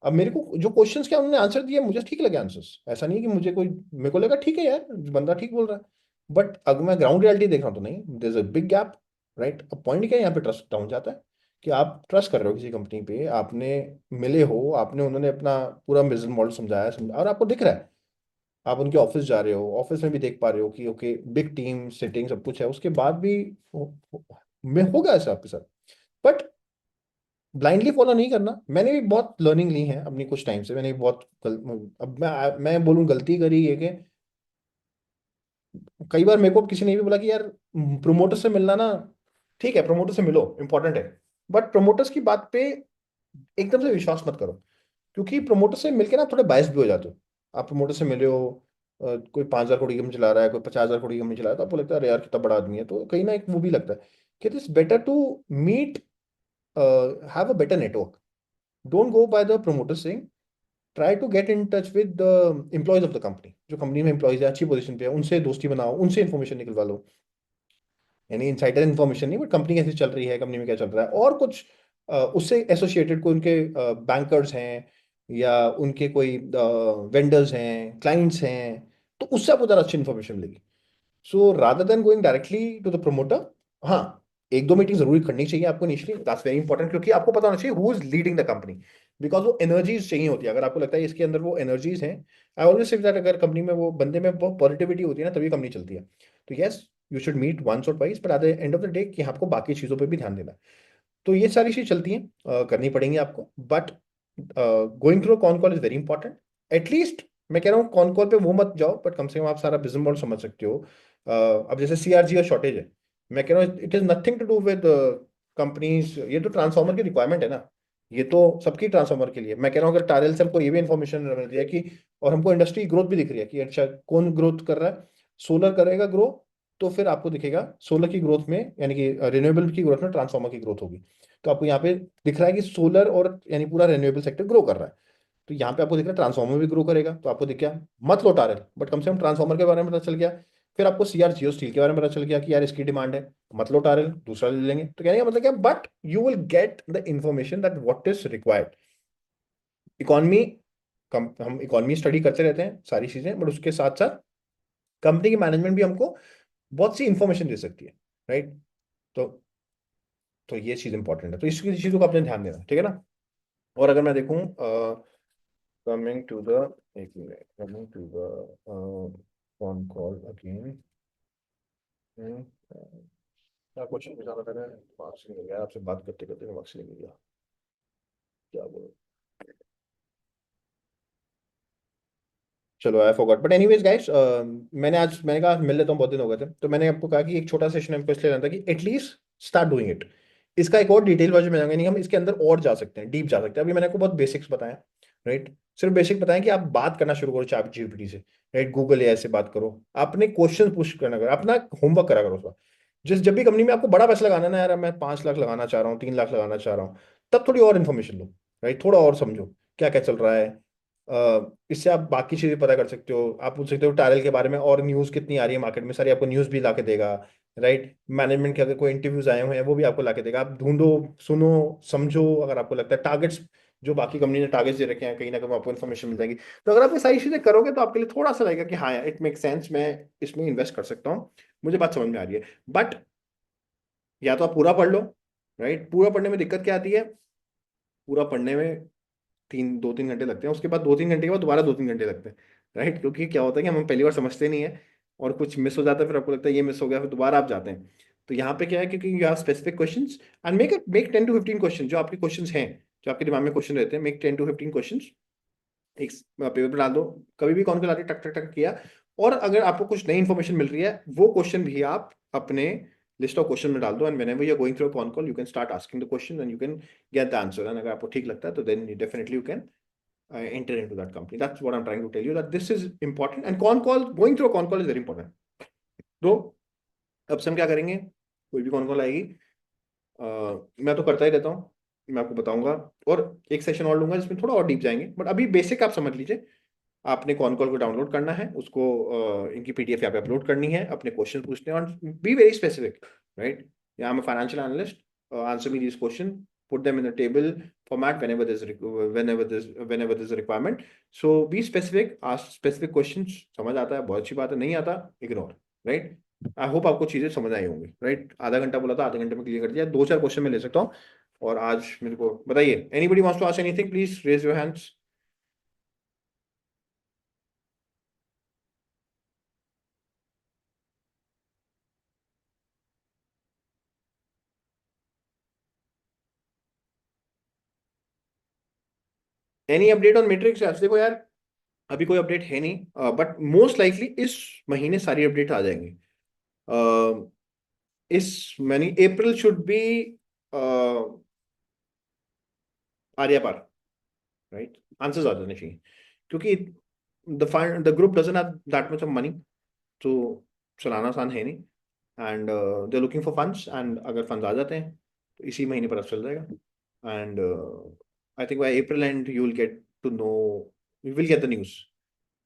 अब मेरे को जो क्वेश्चंस क्या उन्होंने आंसर दिए, मुझे ठीक लगे आंसर्स, ऐसा नहीं है कि मुझे कोई, मेरे को लगा ठीक है यार, बंदा ठीक बोल रहा है। बट अगर मैं ग्राउंड रियलिटी देख रहा हूँ तो नहीं, there is a big gap, right. अब पॉइंट क्या है, यहाँ पे ट्रस्ट डाउन जाता है कि आप ट्रस्ट कर रहे हो किसी कंपनी पे, आपने मिले हो, आपने, उन्होंने अपना पूरा बिजनेस मॉडल समझाया और आपको दिख रहा है, आप उनके ऑफिस जा रहे हो, ऑफिस में भी देख पा रहे हो कि ओके, बिग टीम सिटिंग सब कुछ है, उसके बाद भी में होगा ऐसा आपके साथ। बट ब्लाइंडली फॉलो नहीं करना। मैंने भी बहुत लर्निंग ली है अपनी कुछ टाइम से, मैंने भी बहुत अब मैं बोलूँ गलती करी है कि कई बार मेरे को किसी ने भी बोला कि यार, प्रोमोटर से मिलना ना, ठीक है, प्रोमोटर से मिलो, इंपॉर्टेंट है, बट प्रोमोटर्स की बात पे एकदम से विश्वास मत करो, क्योंकि प्रोमोटर से मिलके ना थोड़े बायस भी हो जाते हो। आप प्रोमोटर से मिले हो, कोई 5,000 करोड़ की कंपनी चला रहा है, कोई 50,000 करोड़ की कंपनी चला रहा है, तो आपको लगता है अरे यार कितना बड़ा आदमी है, तो कहीं ना एक वो भी लगता है कि it is better to meet, have a better network. Don't go by the promoter से, try to get in touch with the employees of the company, जो कंपनी में एम्प्लॉयज है, अच्छी पोजीशन पे है, उनसे दोस्ती बनाओ, उनसे इन्फॉर्मेशन निकलवा लो। यानी इनसाइडर इन्फॉर्मेशन नहीं, बट कंपनी कैसे चल रही है, कंपनी में क्या चल रहा है, और कुछ उससे एसोसिएटेड कोई उनके बैंकर्स हैं, या उनके कोई वेंडर्स हैं, क्लाइंट्स हैं, तो उससे आपको ज़्यादा अच्छी इन्फॉर्मेशन मिलेगी। So rather than going directly to the promoter, हाँ, एक दो मीटिंग जरूर करनी चाहिए आपको इनिशियली, दैट्स वेरी इंपॉर्टेंट, क्योंकि आपको पता होना चाहिए who is leading the company, because वो एनर्जीज चाहिए होती है। अगर आपको लगता है इसके अंदर वो एनर्जीज हैं, आई ऑलवेज से दैट अगर कंपनी में वो बंदे में वो पॉजिटिविटी होती है ना, तभी कंपनी चलती है। तो yes, you should meet once or twice, but at the end of the day कि आपको बाकी चीज़ों पर भी ध्यान देना है। तो ये सारी चीज़ चलती हैं, करनी पड़ेंगी आपको, but going through con call is very important. At least मैं कह रहा हूँ कॉन कॉल पे वो मत जाओ, बट कम से कम आप सारा बिजनेस मॉडल समझ सकते हो। अब जैसे CRG का शॉर्टेज है, मैं कह रहा हूँ it is nothing to do with companies, ये तो ट्रांसफॉर्मर की रिक्वायरमेंट है ना, ये तो सबकी ट्रांसफॉर्मर के लिए। मैं कह रहा हूँ अगर टारेल से हमको ये भी इन्फॉर्मेशन मिल रही है कि, और हमको इंडस्ट्री ग्रोथ भी दिख रही है कि अच्छा कौन ग्रोथ कर रहा है, सोलर करेगा ग्रो, तो फिर आपको दिखेगा सोलर की ग्रोथ में, यानी कि रिन्यूएबल की ग्रोथ में ट्रांसफॉर्मर की ग्रोथ होगी। तो आपको यहाँ पे दिख रहा है कि सोलर और यानी पूरा रिन्यूएबल सेक्टर ग्रो कर रहा है। तो यहाँ पे आपको दिख रहा है ट्रांसफॉर्मर भी ग्रो करेगा, तो आपको दिख गया, मत लो टारगेट, बट कम से कम ट्रांसफॉर्मर के बारे में पता चल गया। फिर आपको CR जियो स्टील के बारे में पता चल गया कि यार इसकी डिमांड है, मत लो टारगेट, दूसरा ले लेंगे। तो कहने का मतलब क्या, but you will get the information that what is required. Economy, हम इकोनॉमी स्टडी करते रहते हैं सारी चीजें, बट उसके साथ साथ कंपनी की मैनेजमेंट भी हमको बहुत सी इंफॉर्मेशन दे सकती है, राइट। तो ये चीज इंपॉर्टेंट है, तो इसकी चीजों का अपने ध्यान देना, ठीक है ना। और अगर मैं देखूं, coming to the, एक minute, coming to the phone call again, क्या क्वेश्चन पूछा था मैंने, दिमाग से निकल गया, आपसे बात करते करते दिमाग से निकल गया, क्या बोलो। चलो I forgot, but anyways guys, मैंने कहा मिल लेता हूँ, बहुत दिन हो गए थे, तो मैंने आपको कहा कि एक छोटा सेशन हमको इसलिए लेना था कि एटलीस्ट स्टार्ट डूइंग इट। इसका एक और डिटेल वर्जन में जाएंगे नहीं, हम इसके अंदर और जा सकते हैं, डीप जा सकते हैं। अभी मैंने आपको बहुत बेसिक्स बताया, राइट, सिर्फ बेसिक बताएं कि आप बात करना शुरू करो चैट जीपीटी से, राइट, गूगल एआई से बात करो, अपने क्वेश्चन पुश करना करो, अपना होमवर्क करा करो उसका। जिस जब भी कंपनी में आपको बड़ा पैसा लगाना है ना, यार मैं 5 लाख लगाना चाह रहा हूँ, 3 लाख लगाना चाह रहा हूँ, तब थोड़ी और इन्फॉर्मेशन लो, राइट, थोड़ा और समझो क्या क्या चल रहा है। इससे आप बाकी चीजें पता कर सकते हो, आप पूछ सकते हो टायरल के बारे में और न्यूज़ कितनी आ रही है मार्केट में, सारी आपको न्यूज़ भी ला के देगा, राइट। मैनेजमेंट के अगर कोई इंटरव्यूज आए हुए हैं वो भी आपको ला के देगा, आप ढूंढो, सुनो, समझो, अगर आपको लगता है टारगेट्स, जो बाकी कंपनी ने टारगेट्स दे रखे हैं, कहीं ना कहीं आपको इन्फॉर्मेशन मिल जाएगी। तो अगर आप ये सारी चीजें करोगे तो आपके लिए थोड़ा सा लगेगा कि हाँ यार, इट मेक सेंस, मैं इसमें इन्वेस्ट कर सकता हूँ, मुझे बात समझ में आ रही है। बट या तो आप पूरा पढ़ लो, राइट, पूरा पढ़ने में दिक्कत क्या आती है, पूरा पढ़ने में 2-3 घंटे लगते हैं, उसके बाद 2-3 घंटे के बाद दोबारा 2-3 घंटे लगते हैं, राइट, क्योंकि क्या होता है कि हम पहली बार समझते नहीं है और कुछ मिस हो जाता है, फिर आपको लगता है ये मिस हो गया, फिर दोबारा आप जाते हैं। तो यहाँ पे क्या है, क्योंकि you have specific questions, and make 10 to 15 question, जो आपके क्वेश्चंस हैं, जो आपके दिमाग में क्वेश्चन रहते हैं, मेक 10 to 15 क्वेश्चंस, एक पेपर पे डाल दो, कभी भी कौन को लाके टक टक टक किया। और अगर आपको कुछ नई इन्फॉर्मेशन मिल रही है, वो क्वेश्चन भी आप अपने लिस्ट ऑफ क्वेश्चन में डाल दो, and whenever you are going through a con call, you can start asking the question and you can get the answer, and अगर आपको ठीक लगता है तो then definitely you can enter into that company. That's what I'm trying to tell you, that this is important, and con call, going through a con call is very important. तो अब से हम क्या करेंगे, कोई भी con call आएगी, मैं तो करता ही रहता हूँ, मैं आपको बताऊंगा, और एक सेशन और लूंगा जिसमें थोड़ा और डीप जाएंगे, बट अभी बेसिक आप समझ लीजिए। आपने कॉन कॉल को डाउनलोड करना है, उसको इनकी पीडीएफ यहाँ पे अपलोड करनी है, अपने क्वेश्चन पूछने हैं, और बी वेरी स्पेसिफिक, राइट। या I am a financial analyst, answer me this question, put them in a table format whenever there's a requirement. So be specific, ask specific questions. समझ आता है बहुत अच्छी बात है, नहीं आता इग्नोर, राइट। आई होप आपको चीजें समझ आई होंगी, राइट। आधा घंटा बोला था, आधे घंटे में क्लियर कर दिया, 2-4 क्वेश्चन में ले सकता हूँ। और आज मेरे को बताइए, anybody wants to ask anything, please raise your hands. Any update on Matrix? देखो यार, अभी कोई अपडेट है नहीं, बट मोस्ट लाइकली इस महीने सारी अपडेट आ जाएंगी। इस महीने अप्रैल शुड बी आर्या पार, राइट। आंसर्स आ जाने चाहिए, क्योंकि the group doesn't have that much of money, तो चलाना आसान है नहीं, and they looking for funds, and अगर फंड्स आ जाते हैं तो इसी महीने पता चल जाएगा, and I think by April end you will get to know, you will get the news.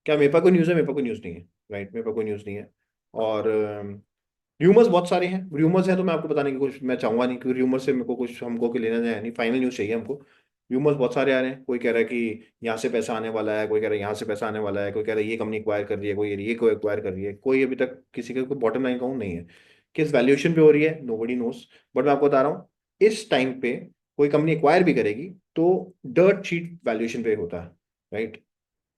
क्या मेरे पास कोई न्यूज़ है? मेरे पास कोई न्यूज़ नहीं है, राइट, मेरे पास कोई न्यूज़ नहीं है। और र्यूमर्स बहुत सारे हैं, र्यूमर्स हैं तो मैं आपको बताने की कोशिश मैं चाहूंगा नहीं, क्योंकि र्यूमर से मेरे को कुछ हमको के लेना देना नहीं, फाइनल न्यूज़ चाहिए हमको। र्यूमर्स बहुत सारे आ रहे हैं, कोई कह रहा है कि यहाँ से पैसा आने वाला है, कोई कह रहा है यहाँ से पैसा आने वाला है, कोई कह रहा है ये कंपनी एक्वायर कर रही है, कोई ये को एक्वायर कर रही है, कोई अभी तक किसी का कोई बॉटम लाइन काउंट नहीं है। किस वैल्यूएशन पे हो रही है, नोबडी नोस, बट मैं आपको बता रहा हूँ, इस टाइम पे कोई कंपनी एक्वायर भी करेगी तो डर्ट शीट वैल्यूएशन पे होता है, राइट।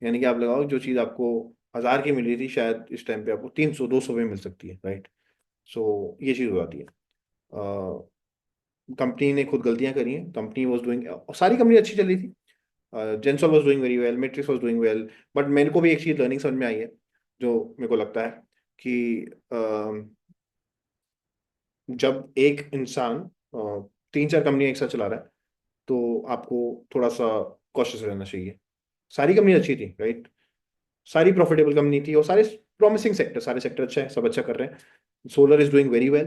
यानी कि आप लगाओ, जो चीज़ आपको 1000 की मिल रही थी, शायद इस टाइम पे आपको 300-200 में मिल सकती है, राइट। सो ये चीज़ हो जाती है। कंपनी ने खुद गलतियां करी हैं, कंपनी वॉज डूइंग, सारी कंपनी अच्छी चल रही थी, Gensol was doing very well, matrix was doing well, but मेरे को भी एक चीज़ लर्निंग समझ में आई है, जो मेरे को लगता है कि जब एक इंसान 3-4 कंपनी एक साथ चला रहा है, तो आपको थोड़ा सा कॉशियस रहना चाहिए। सारी कंपनी अच्छी थी, राइट, सारी प्रॉफिटेबल कंपनी थी, और सारे प्रॉमिसिंग सेक्टर, सारे सेक्टर अच्छे हैं, सब अच्छा कर रहे हैं। Solar is doing very well,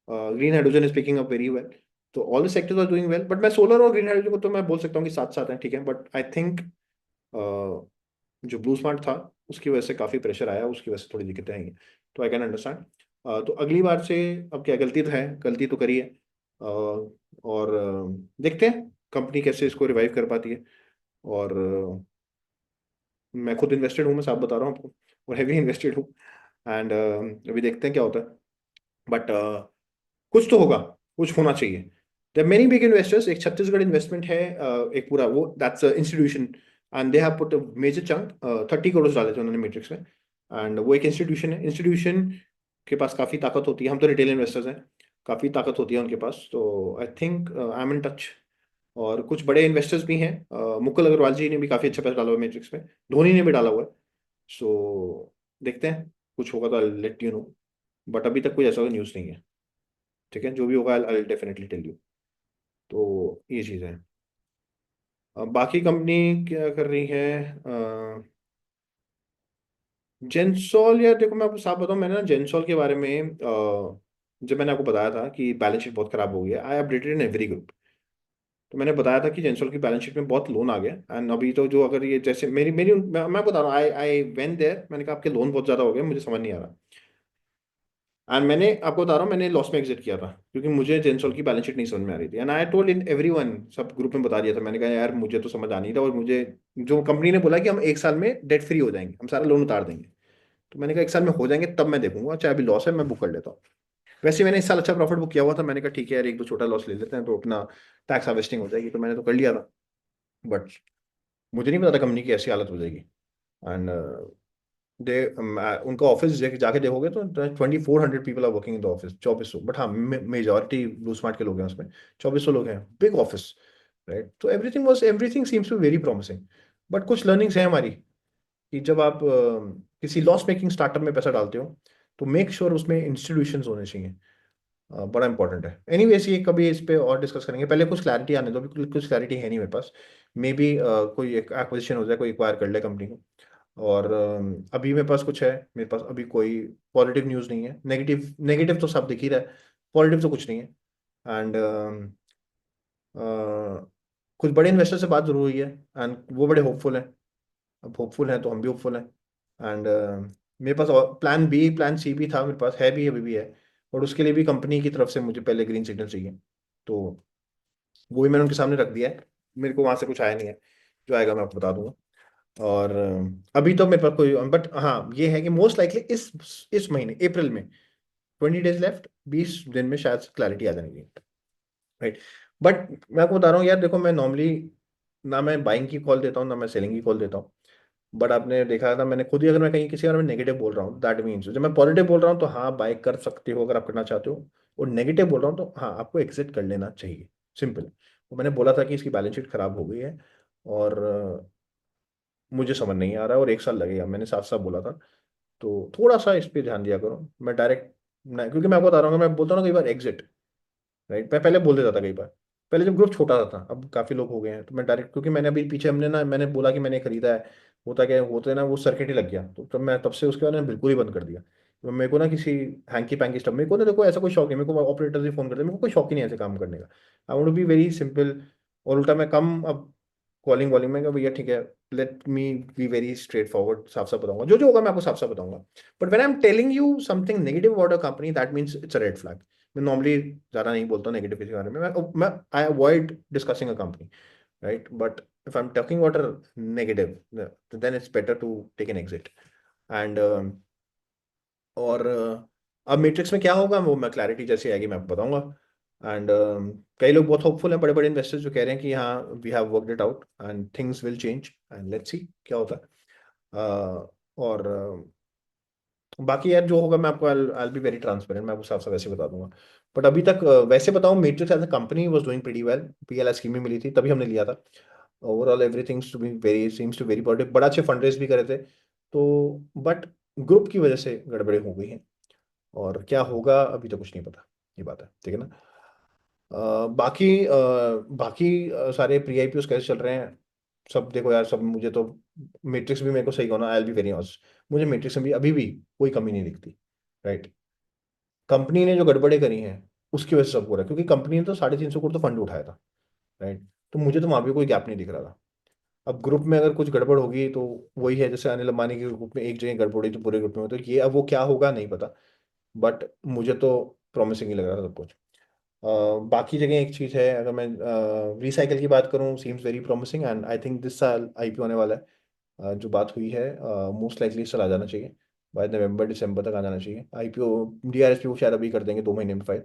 green hydrogen is picking up very well, तो all the sectors are doing well, but मैं सोलर और ग्रीन हाइड्रोजन को तो मैं बोल सकता हूँ कि साथ साथ हैं, ठीक है, बट आई थिंक जो ब्लू स्मार्ट था, उसकी वजह से काफ़ी प्रेशर आया, उसकी वजह से थोड़ी दिक्कतें आई हैं, तो आई कैन अंडरस्टैंड। तो अगली बार से, अब क्या, गलती तो है, गलती तो करी है, और देखते हैं कंपनी कैसे इसको रिवाइव कर पाती है। और मैं खुद इन्वेस्टेड हूँ, मैं साफ बता रहा हूँ आपको, और हैवी इन्वेस्टेड हूँ, एंड अभी देखते हैं क्या होता है, बट कुछ तो होगा, कुछ होना चाहिए। देयर मेनी बिग इन्वेस्टर्स, एक छत्तीसगढ़ इन्वेस्टमेंट है, एक पूरा वो, that's institution, and they have put a major chunk, 30 crore डाले थे उन्होंने मैट्रिक्स में, एंड वो एक इंस्टीट्यूशन है, इंस्टीट्यूशन के पास काफ़ी ताकत होती है, हम तो रिटेल इन्वेस्टर्स हैं, काफ़ी ताकत होती है उनके पास, तो I think I am in touch. और कुछ बड़े इन्वेस्टर्स भी हैं, मुकुल अग्रवाल जी ने भी काफ़ी अच्छा पैसा डाला हुआ है मैट्रिक्स में, धोनी ने भी डाला हुआ है, सो देखते हैं, कुछ होगा तो लेट यू नो, बट अभी तक कोई ऐसा न्यूज़ नहीं है, ठीक है, जो भी होगा आई डेफिनेटली टेल यू। तो ये चीज़ है। बाकी कंपनी क्या कर रही है, जेंसॉल, यार देखो मैं आपको साफ बताऊं, मैंने ना जेंसॉल के बारे में जब मैंने आपको बताया था कि बैलेंस शीट बहुत खराब हो गई है, आई अपडेटेड इन एवरी ग्रुप, तो मैंने बताया था कि जेंसॉल की बैलेंस शीट में बहुत लोन आ गया, एंड अभी तो जो, अगर ये जैसे मेरी मेरी मैं बता रहा हूँ, आई आई वेंट देयर, मैंने कहा आपके लोन बहुत ज़्यादा हो गए, मुझे समझ नहीं आ रहा, एंड मैंने आपको बता रहा हूँ, मैंने लॉस में एग्जिट किया था, क्योंकि मुझे जेंसॉल की बैलेंस शीट नहीं समझ में आ रही थी, and I told in everyone, सब ग्रुप में बता दिया था, मैंने कहा यार मुझे तो समझ आ नहीं था, और मुझे जो कंपनी ने बोला कि हम 1 साल में डेट फ्री हो जाएंगे, हम सारा लोन उतार देंगे, तो मैंने कहा 1 साल में हो जाएंगे तब मैं देखूंगा, चाहे अभी लॉस है मैं बुक कर लेता हूँ। वैसे मैंने इस साल अच्छा प्रॉफिट बुक किया हुआ था, मैंने कहा ठीक है यार, एक दो छोटा लॉस ले लेते हैं तो अपना टैक्स हार्वेस्टिंग हो जाएगी, तो मैंने तो कर लिया था, बट मुझे नहीं पता था कंपनी की ऐसी हालत हो जाएगी, एंड दे उनका ऑफिस जाके देखोगे तो 2400 people are working in the office, 2400। But हाँ, मेजोरिटी ब्लू स्मार्ट के लोग हैं उसमें, 2400 लोग हैं, बिग ऑफिस, राइट। तो everything seems to very promising. But कुछ लर्निंग्स हैं हमारी कि जब आप किसी लॉस मेकिंग स्टार्टअप में पैसा डालते हो तो मेक श्योर उसमें इंस्टीट्यूशंस होने चाहिए। बड़ा इंपॉर्टेंट है। एनीवेज ये कभी इस पे और डिस्कस करेंगे, पहले कुछ क्लैरिटी आने दो, अभी कुछ क्लैरिटी है नहीं मेरे पास। मे बी कोई एक एक्विजिशन हो जाए, कोई एक्वायर कर ले कंपनी को। और अभी मेरे पास कुछ है, मेरे पास अभी कोई पॉजिटिव न्यूज़ नहीं है। नेगेटिव नेगेटिव तो सब दिख ही रहा है, पॉजिटिव तो कुछ नहीं है। एंड कुछ बड़े इन्वेस्टर से बात जरूर हुई है, एंड वो बड़े होपफुल हैं। अब होपफुल हैं तो हम भी होपफुल हैं। एंड मेरे पास प्लान बी प्लान सी भी था, मेरे पास है भी, अभी भी है। और उसके लिए भी कंपनी की तरफ से मुझे पहले ग्रीन सिग्नल चाहिए, तो वो भी मैंने उनके सामने रख दिया है। मेरे को वहां से कुछ आया नहीं है, जो आएगा मैं आपको बता दूंगा। और अभी तो मेरे पास कोई, बट हाँ ये है कि मोस्ट लाइकली इस महीने अप्रैल में, 20 डेज लेफ्ट, 20 दिन में शायद क्लैरिटी आ जाएगी, राइट। बट मैं आपको बता रहा हूँ यार, देखो मैं नॉर्मली ना मैं बाइंग की कॉल देता हूँ ना मैं सेलिंग की कॉल देता हूँ। बट आपने देखा था, मैंने खुद ही, अगर मैं कहीं किसी बारे में नेगेटिव बोल रहा हूँ दैट मीन्स, जब मैं पॉजिटिव बोल रहा हूँ तो हाँ बाय कर सकते हो अगर आप करना चाहते हो, और नेगेटिव बोल रहा हूँ तो हाँ आपको एग्जिट कर लेना चाहिए, सिंपल। तो मैंने बोला था कि इसकी बैलेंस शीट खराब हो गई है, और मुझे समझ नहीं आ रहा है और 1 साल लगेगा, मैंने साफ साफ बोला था। तो थोड़ा सा इस पे ध्यान दिया करो। मैं डायरेक्ट क्योंकि मैं आपको बता रहा हूँ, मैं बोलता हूँ ना कई बार एग्जिट, राइट। मैं पहले बोल देता था कई बार, पहले जब ग्रुप छोटा था, अब काफी लोग हो गए हैं तो मैं डायरेक्ट, क्योंकि मैंने अभी पीछे हमने ना, मैंने बोला कि मैंने खरीदा है, होता क्या होता है ना, वो सर्किट ही लग गया, तो तब मैं तब से उसके बाद मैंने बिल्कुल ही बंद कर दिया। तो मेरे को ना किसी हैंकी पैंकी स्टफ, मेरे को ना देखो ऐसा कोई शौक नहीं, मेरे को ऑपरेटर से फोन करते हैं, मेरे को कोई शौक ही नहीं है ऐसे काम करने का। I want to be very simple. और उल्टा मैं कम अब कॉलिंग वॉलिंग में, भैया ठीक है, let me be very straight forward, साफ साफ बताऊंगा जो जो होगा, मैं आपको साफ साफ बताऊंगा। But when I am telling you something negative about a company, that means it's a red flag. मैं नॉर्मली ज़्यादा नहीं बोलता नेगेटिव किसी के बारे में, मैं I avoid discussing a company, right. But if I am talking about a negative, then it's better to take an exit. And और अब मैट्रिक्स में क्या होगा वो मैं क्लैरिटी जैसे आएगी मैं आपको बताऊंगा। एंड कई लोग बहुत होपफुल हैं, बड़े बड़े इन्वेस्टर्स जो कह रहे हैं कि हाँ we have worked it out and things will change, and let's see क्या होता है। और बाकी यार जो होगा मैं आपको, आई बी वेरी ट्रांसपेरेंट, मैं आपको साफ साफ वैसे बता दूंगा। बट अभी तक वैसे बताऊं, Matrix as a company was doing pretty well, PLI scheme में मिली थी तभी हमने लिया था। Overall everything to be very seems to very positive, बड़ा अच्छे फंड रेज भी करे थे। तो बट ग्रुप की वजह से गड़बड़े हो गई हैं, और क्या होगा अभी तो कुछ नहीं पता, ये बात है, ठीक है ना। बाकी सारे प्री आईपीओ कैसे चल रहे हैं, सब देखो यार, सब मुझे तो मैट्रिक्स भी, मेरे को सही कहना, आई बी वेरी ऑनेस्ट, मुझे मैट्रिक्स में भी अभी भी कोई कमी नहीं दिखती, राइट। कंपनी ने जो गड़बड़े करी हैं उसकी वजह से सब हो रहा है, क्योंकि कंपनी ने तो 350 करोड़ तो फंड उठाया था, राइट। तो मुझे तो वहां भी कोई गैप नहीं दिख रहा था। अब ग्रुप में अगर कुछ गड़बड़ होगी तो वही है, जैसे अनिल अंबानी के ग्रुप में एक जगह गड़बड़ हुई तो पूरे ग्रुप में, तो ये अब वो क्या होगा नहीं पता। बट मुझे तो प्रॉमिसिंग ही लग रहा था सब कुछ। बाकी जगह एक चीज़ है, अगर मैं रिसाइकल की बात करूँ, seems very promising, and I think this साल आईपीओ होने वाला है। जो बात हुई है मोस्ट लाइकली इस साल आ जाना चाहिए, बाय नवंबर दिसंबर तक आ जाना चाहिए आईपीओ। डीआरएसपी शायद अभी कर देंगे 2 महीने में फाइल,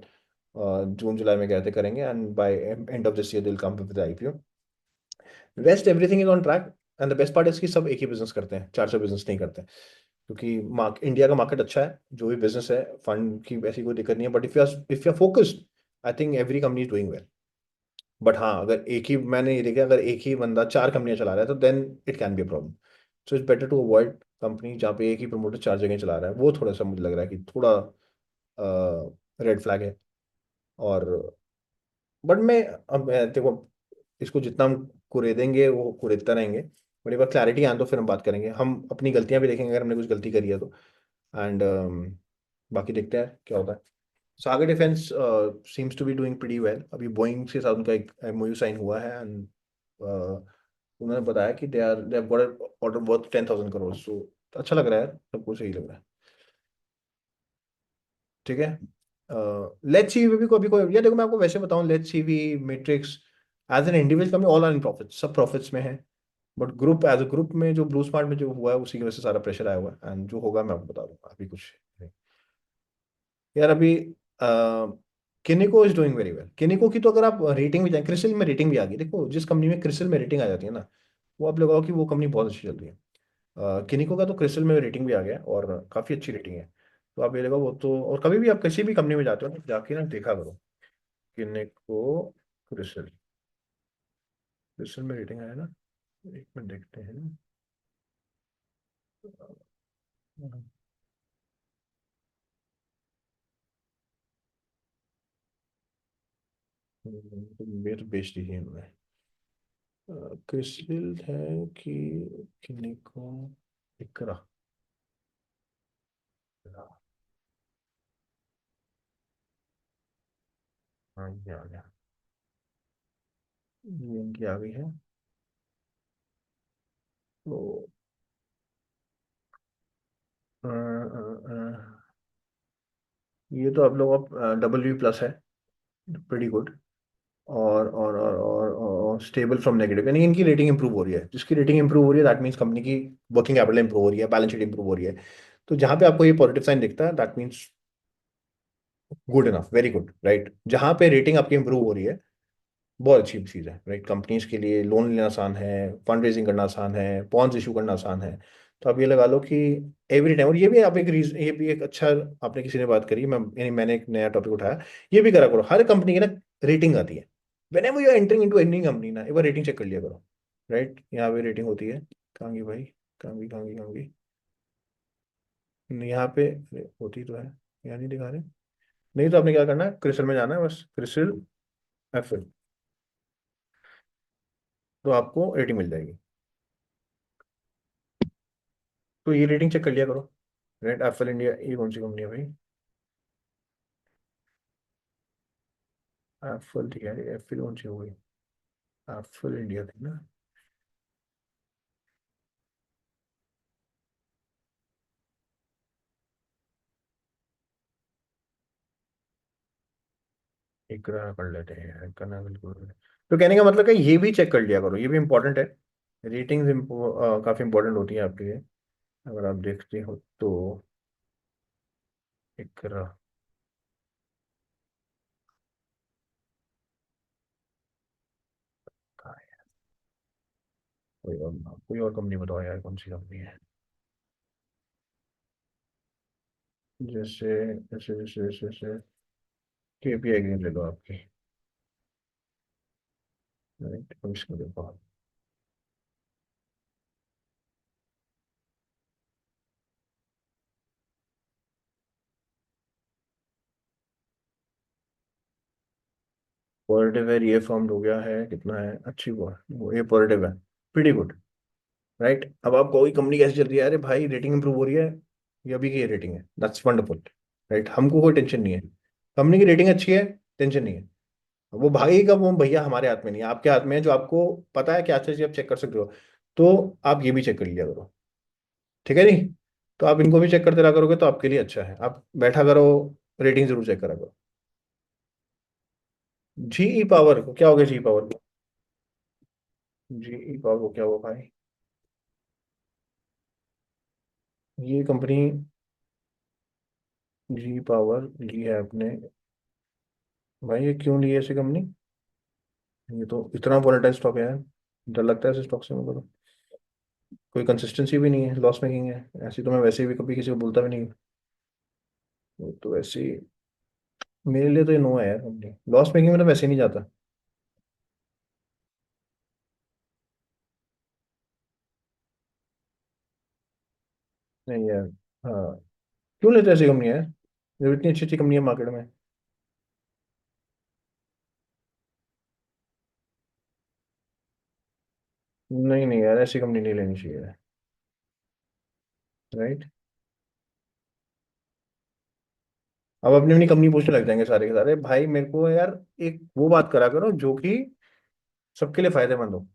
जून जुलाई में कहते करेंगे, and by end of this year they'll come with IPO. Rest everything is on track. And the best part is कि सब एक ही बिजनेस करते हैं, चार चार बिजनेस नहीं करते, क्योंकि इंडिया का मार्केट अच्छा है, जो भी बिजनेस है फंड की ऐसी कोई दिक्कत नहीं है। But if you are focused, I think every company is doing well. But हाँ, अगर एक ही, मैंने ये देखा, अगर एक ही बंदा 4 कंपनियां चला रहा है तो then it can be a problem. So it's better to avoid company जहाँ पे एक ही प्रमोटर 4 जगह चला रहा है, वो थोड़ा सा मुझे लग रहा है कि थोड़ा रेड फ्लैग है। और बट देखो, इसको जितना हम कुरेदेंगे वो कुरेदता रहेंगे, बट एक बार क्लैरिटी आए तो फिर हम बात करेंगे, हम अपनी गलतियां भी देखेंगे अगर हमने कुछ गलती करी है तो। एंड बाकी देखते हैं क्या होता है। Sagar defence seems to be doing pretty well, अभी बोइंग के साथ उनका एक एमओयू साइन हुआ है, एंड उन्होंने बताया कि they have got order worth 10,000 crore, so अच्छा लग रहा है, सब कुछ सही लग रहा है, ठीक है। लेट्स सी भी कोई या देखो मैं आपको वैसे बताऊं, let's see we Matrix as an individual company all are in profit, सब प्रॉफिट्स में है। But group as a group में जो ब्लू स्मार्ट में जो हुआ है उसी की वजह से सारा प्रेशर आया हुआ है, एंड जो होगा मैं आपको बता दूंगा, अभी कुछ नहीं। यार अभी किनिको इज डूइंग वेरी वेल। किनिको की तो अगर आप रेटिंग भी जाए, क्रिसिल में रेटिंग भी आ गई, देखो जिस कंपनी में क्रिसिल में रेटिंग आ जाती है ना, वो आप लगाओ कि वो कंपनी बहुत अच्छी चल रही है। किनिको का तो क्रिस्टल में रेटिंग भी आ गया और काफ़ी अच्छी रेटिंग है। तो आप ये लगा वो तो, और कभी भी आप किसी भी कंपनी में जाते हो ना, जाके ना देखा करो किनिको क्रिस्टल। क्रिस्टल में रेटिंग आया ना, एक मिनट देखते हैं। तो ये तो बेच दी थी इन्होंने। क्रिस्टल है कि किनिको, इकरा। हाँ ये आ गया, ये इनकी आ गई है। तो अ, ये तो आप लोग WP+ है, प्रीटी गुड। और स्टेबल फ्रॉम नेगेटिव, यानी इनकी रेटिंग इंप्रूव हो रही है। जिसकी रेटिंग इंप्रूव हो रही है दैट मीन्स कंपनी की वर्किंग कैपिटल इंप्रूव हो रही है, बैलेंस शीट इंप्रूव हो रही है। तो जहां पे आपको ये पॉजिटिव साइन दिखता है that means good enough, very good, right. जहां पे रेटिंग आपकी इंप्रूव हो रही है, बहुत अच्छी चीज़ है, राइट। कंपनीज के लिए लोन लेना आसान है, फंड रेजिंग करना आसान है, बॉन्ड्स इशू करना आसान है। तो आप ये लगा लो कि एवरी टाइम, और ये भी आप एक रीजन, ये भी एक अच्छा, आपने किसी ने बात करी, यानी मैंने एक नया टॉपिक उठाया। ये भी करा करो, हर कंपनी की ना रेटिंग आती है। Whenever you are entering into any company ना, एक बार रेटिंग चेक कर लिया करो, राइट। यहाँ पे रेटिंग होती है, कहाँ गई भाई, कहाँ गई। यहाँ पे होती तो है, यहाँ नहीं दिखा रहे। नहीं तो आपने क्या करना है, क्रिसल में जाना है, बस क्रिसल एफ, तो आपको रेटिंग मिल जाएगी। तो ये रेटिंग चेक कर लिया करो, राइट। एफएल इंडिया, ये कौन सी कंपनी है भाई, एफएल थी यार, एफएल कौन सी हो गई, एफएल इंडिया थी ना। इकरा कर लेते हैं यार, करना बिल्कुल। तो कहने का मतलब है ये भी चेक कर लिया करो, ये भी इंपॉर्टेंट है। रेटिंग्स काफी इंपॉर्टेंट होती है आपके लिए, अगर आप देखते हो तो। इकरा, कहाँ है? कोई और कंपनी बताओ यार, कौन सी कंपनी है। जैसे जैसे KPI ग्रीन ले लो आपकी, राइट। अब इसको देखो, पॉजिटिव है, ये फॉर्म हो गया है, कितना है, अच्छी वो ये पॉजिटिव है, प्रीटी गुड, राइट। अब आप कोई कंपनी कैसे चल रही है, अरे भाई रेटिंग इंप्रूव हो रही है, ये अभी की रेटिंग है, दैट्स वंडरफुल, राइट। हमको कोई टेंशन नहीं है, कंपनी की रेटिंग अच्छी है, टेंशन नहीं है। वो भागेगा वो भैया, हमारे हाथ में नहीं है, आपके हाथ में है। जो आपको पता है कि अच्छा चीज आप चेक कर सकते हो, तो आप ये भी चेक कर लिया करो, ठीक है नहीं। तो आप इनको भी चेक करते रहा करोगे तो आपके लिए अच्छा है, आप बैठा करो, रेटिंग जरूर चेक करा करो। GE पावर को क्या हो गया, GE पावर को, GE पावर को क्या हुआ भाई, ये कंपनी GE पावर ली है आपने, भाई ये क्यों ली है ऐसी कंपनी, ये तो इतना वोलेटाइल स्टॉक है यार, डर लगता है ऐसे स्टॉक से मेरे को तो। कोई कंसिस्टेंसी भी नहीं है, लॉस मेकिंग है ऐसी, तो मैं वैसे भी कभी किसी को बोलता भी नहीं। वो तो वैसे ही, मेरे लिए तो ये नो है यार, कंपनी लॉस मेकिंग में तो वैसे ही नहीं जाता। नहीं यार, हाँ, क्यों लेते हैं ऐसी कंपनी यार, जब इतनी अच्छी अच्छी कंपनी है मार्केट में। नहीं नहीं यार, ऐसी कंपनी नहीं लेनी चाहिए, राइट। अब अपनी अपनी कंपनी पूछने लग जाएंगे सारे के सारे, भाई मेरे को यार एक वो बात करा करो जो कि सबके लिए फायदेमंद हो।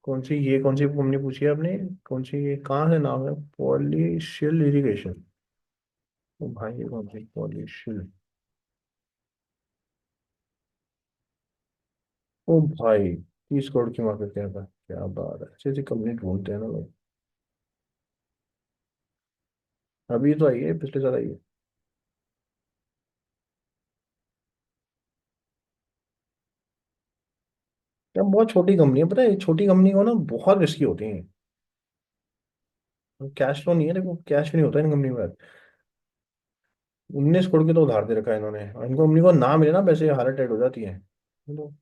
कौन सी कंपनी पूछी है आपने, कौन सी, ये कहाँ है, नाम है पॉलिशियल इरिगेशन। ओ भाई ये कौन सी पॉलिशियल, ओ भाई 30 करोड़ की मार्केट कैप है, क्या बात है, अच्छी अच्छी कंपनी ढूंढते हैं ना लोग। अभी तो आई है, पिछले साल आई है। यार बहुत छोटी कंपनी है, पता है, छोटी कंपनी को ना बहुत रिस्की होती है। कैश फ्लो नहीं है, देखो कैश नहीं होता इन कंपनी में। 19 करोड़ की तो उधार दे रखा है इन्होंने, और इनको कंपनी को ना मिले ना पैसे, हालत टाइट हो जाती है। तो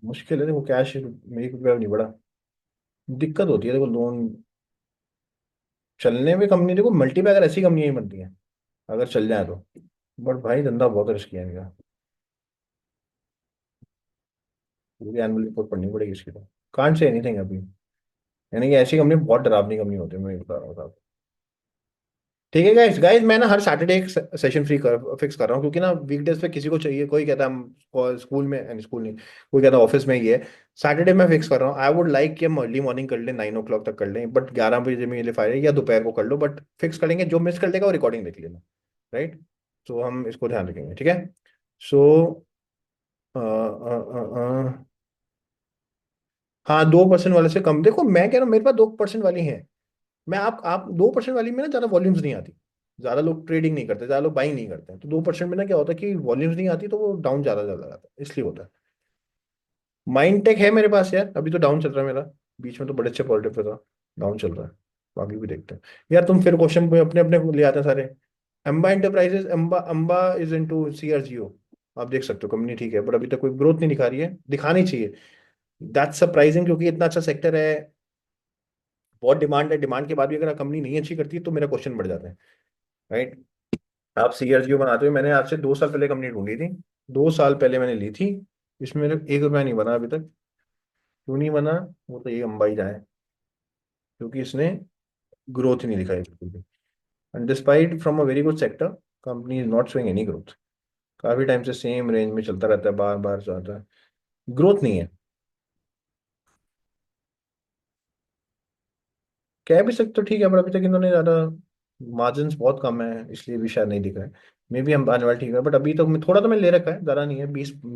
मुश्किल है, देखो कैश 1 रुपया नहीं बढ़ा, दिक्कत होती है देखो लोन चलने में। कंपनी देखो मल्टीपैकर ऐसी कंपनियां ही बनती हैं अगर चल जाए तो। बट भाई धंधा बहुत रिस्की है इनका। पूरी एनुअल रिपोर्ट पढ़नी पड़ेगी इसकी तो। कांट से एनीथिंग अभी। यानी कि ऐसी कंपनी बहुत डरावनी कंपनी होती है, मैं ये बता रहा हूँ। ठीक है गाइस, गाइस मैं ना हर सैटरडे एक सेशन फ्री फिक्स कर रहा हूँ, क्योंकि ना वीकडेज पे किसी को चाहिए, कोई कहता है हम स्कूल में, स्कूल नहीं, कोई कहता है ऑफिस में ही है। सैटरडे में फिक्स कर रहा हूँ। आई वुड लाइक कि हम अर्ली मॉर्निंग कर लें, 9 o'clock तक कर लें, बट 11 बजे मेरे लिए फायदा है, या दोपहर को कर लो, बट फिक्स कर लेंगे। जो मिस कर लेगा वो रिकॉर्डिंग देख लेना, राइट। तो हम इसको ध्यान रखेंगे, ठीक है। सो हाँ, 2% वाले से कम। देखो मैं कह रहा हूँ मेरे पास 2% वाली है। मैं आप 2% वाली में ना ज़्यादा वॉल्यूम्स नहीं आती, ज़्यादा लोग ट्रेडिंग नहीं करते, ज़्यादा लोग बाइंग नहीं करते हैं। तो 2% में ना क्या होता है कि वॉल्यूम्स नहीं आती, तो वो डाउन ज़्यादा ज़्यादा आता है, इसलिए होता है। माइंड टेक है मेरे पास यार, अभी तो डाउन चल रहा है मेरा। बीच में तो बड़े अच्छे पॉजिटिव पे था, डाउन चल रहा है। बाकी भी देखते हैं। यार तुम फिर क्वेश्चन पे अपने अपने ले आते हैं सारे। Amba enterprises, Amba Amba is into CRGO. आप देख सकते हो कंपनी ठीक है, बट अभी तक कोई ग्रोथ नहीं दिखा रही है, दिखानी चाहिए। दैट्स सरप्राइजिंग, क्योंकि इतना अच्छा सेक्टर है, बहुत डिमांड है। डिमांड के बाद भी अगर कंपनी नहीं अच्छी करती है तो मेरा क्वेश्चन बढ़ जाता है, राइट। आप सीआरजीओ बनाते हो, मैंने आज से 2 साल पहले कंपनी ढूंढी थी। 2 साल पहले मैंने ली थी। इसमें मेरे 1 रुपया नहीं बना अभी तक। क्यों नहीं बना? वो तो ये अंबाई जाए, क्योंकि इसने ग्रोथ ही नहीं दिखाई बिल्कुल भी। And despite from a very good sector, company is not showing any growth. काफी टाइम से सेम रेंज में चलता रहता है, बार बार जाता है, ग्रोथ नहीं है। कह भी सकते हो ठीक है, पर अभी तक इन्होंने ज्यादा मार्जिन बहुत कम है, इसलिए भी शायद नहीं दिख रहा है। मे बी हम आने वाले ठीक है, बट अभी तो थोड़ा तो मैं ले रखा है, ज्यादा नहीं है।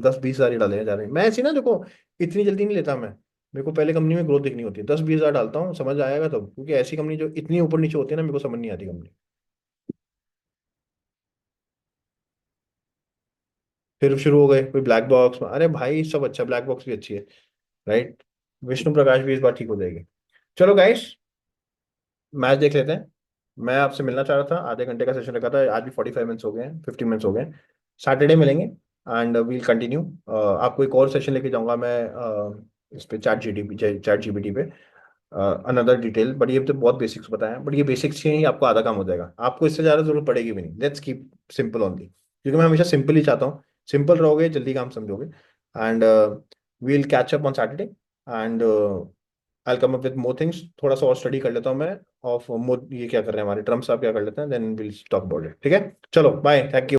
10-20 हजार ही डाले हैं, ज्यादा नहीं। मैं ऐसी ना देखो, इतनी जल्दी नहीं लेता मैं। मेरे को पहले कंपनी में ग्रोथ दिखनी होती है, 10-20 हजार डालता हूँ, समझ आएगा तब। क्योंकि ऐसी कंपनी जो इतनी ऊपर नीचे होती है ना, मेरे को समझ नहीं आती कंपनी। फिर शुरू हो गए कोई ब्लैक बॉक्स, अरे भाई सब अच्छा, ब्लैक बॉक्स भी अच्छी है, राइट। विष्णु प्रकाश भी इस बार ठीक हो जाएगी। चलो गाइस, मैच देख लेते हैं। मैं आपसे मिलना चाह रहा था, आधे घंटे का सेशन रखा था, आज भी 45 मिनट्स हो गए हैं, 50 मिनट्स हो गए हैं। सैटरडे मिलेंगे एंड वील कंटिन्यू। आपको एक और सेशन लेके जाऊंगा मैं, इस पे चैट जीपीटी पे, अनदर डिटेल। बट ये तो बहुत बेसिक्स बताया, बट ये बेसिक्स ही आपको आधा काम हो जाएगा, आपको इससे ज़्यादा जरूरत पड़ेगी भी नहीं। लेट्स कीप सिंपल ओनली, क्योंकि मैं हमेशा सिंपल ही चाहता हूँ। सिंपल रहोगे जल्दी काम समझोगे। And we'll catch up on Saturday, and I come up with more things. थोड़ा सा और स्टडी कर लेता हूँ मैं ऑफ मोर, ये क्या कर रहे हैं हमारे ट्रम्प साहब, क्या कर लेते हैं, then will talk about it, ठीक है। चलो बाय, थैंक यू।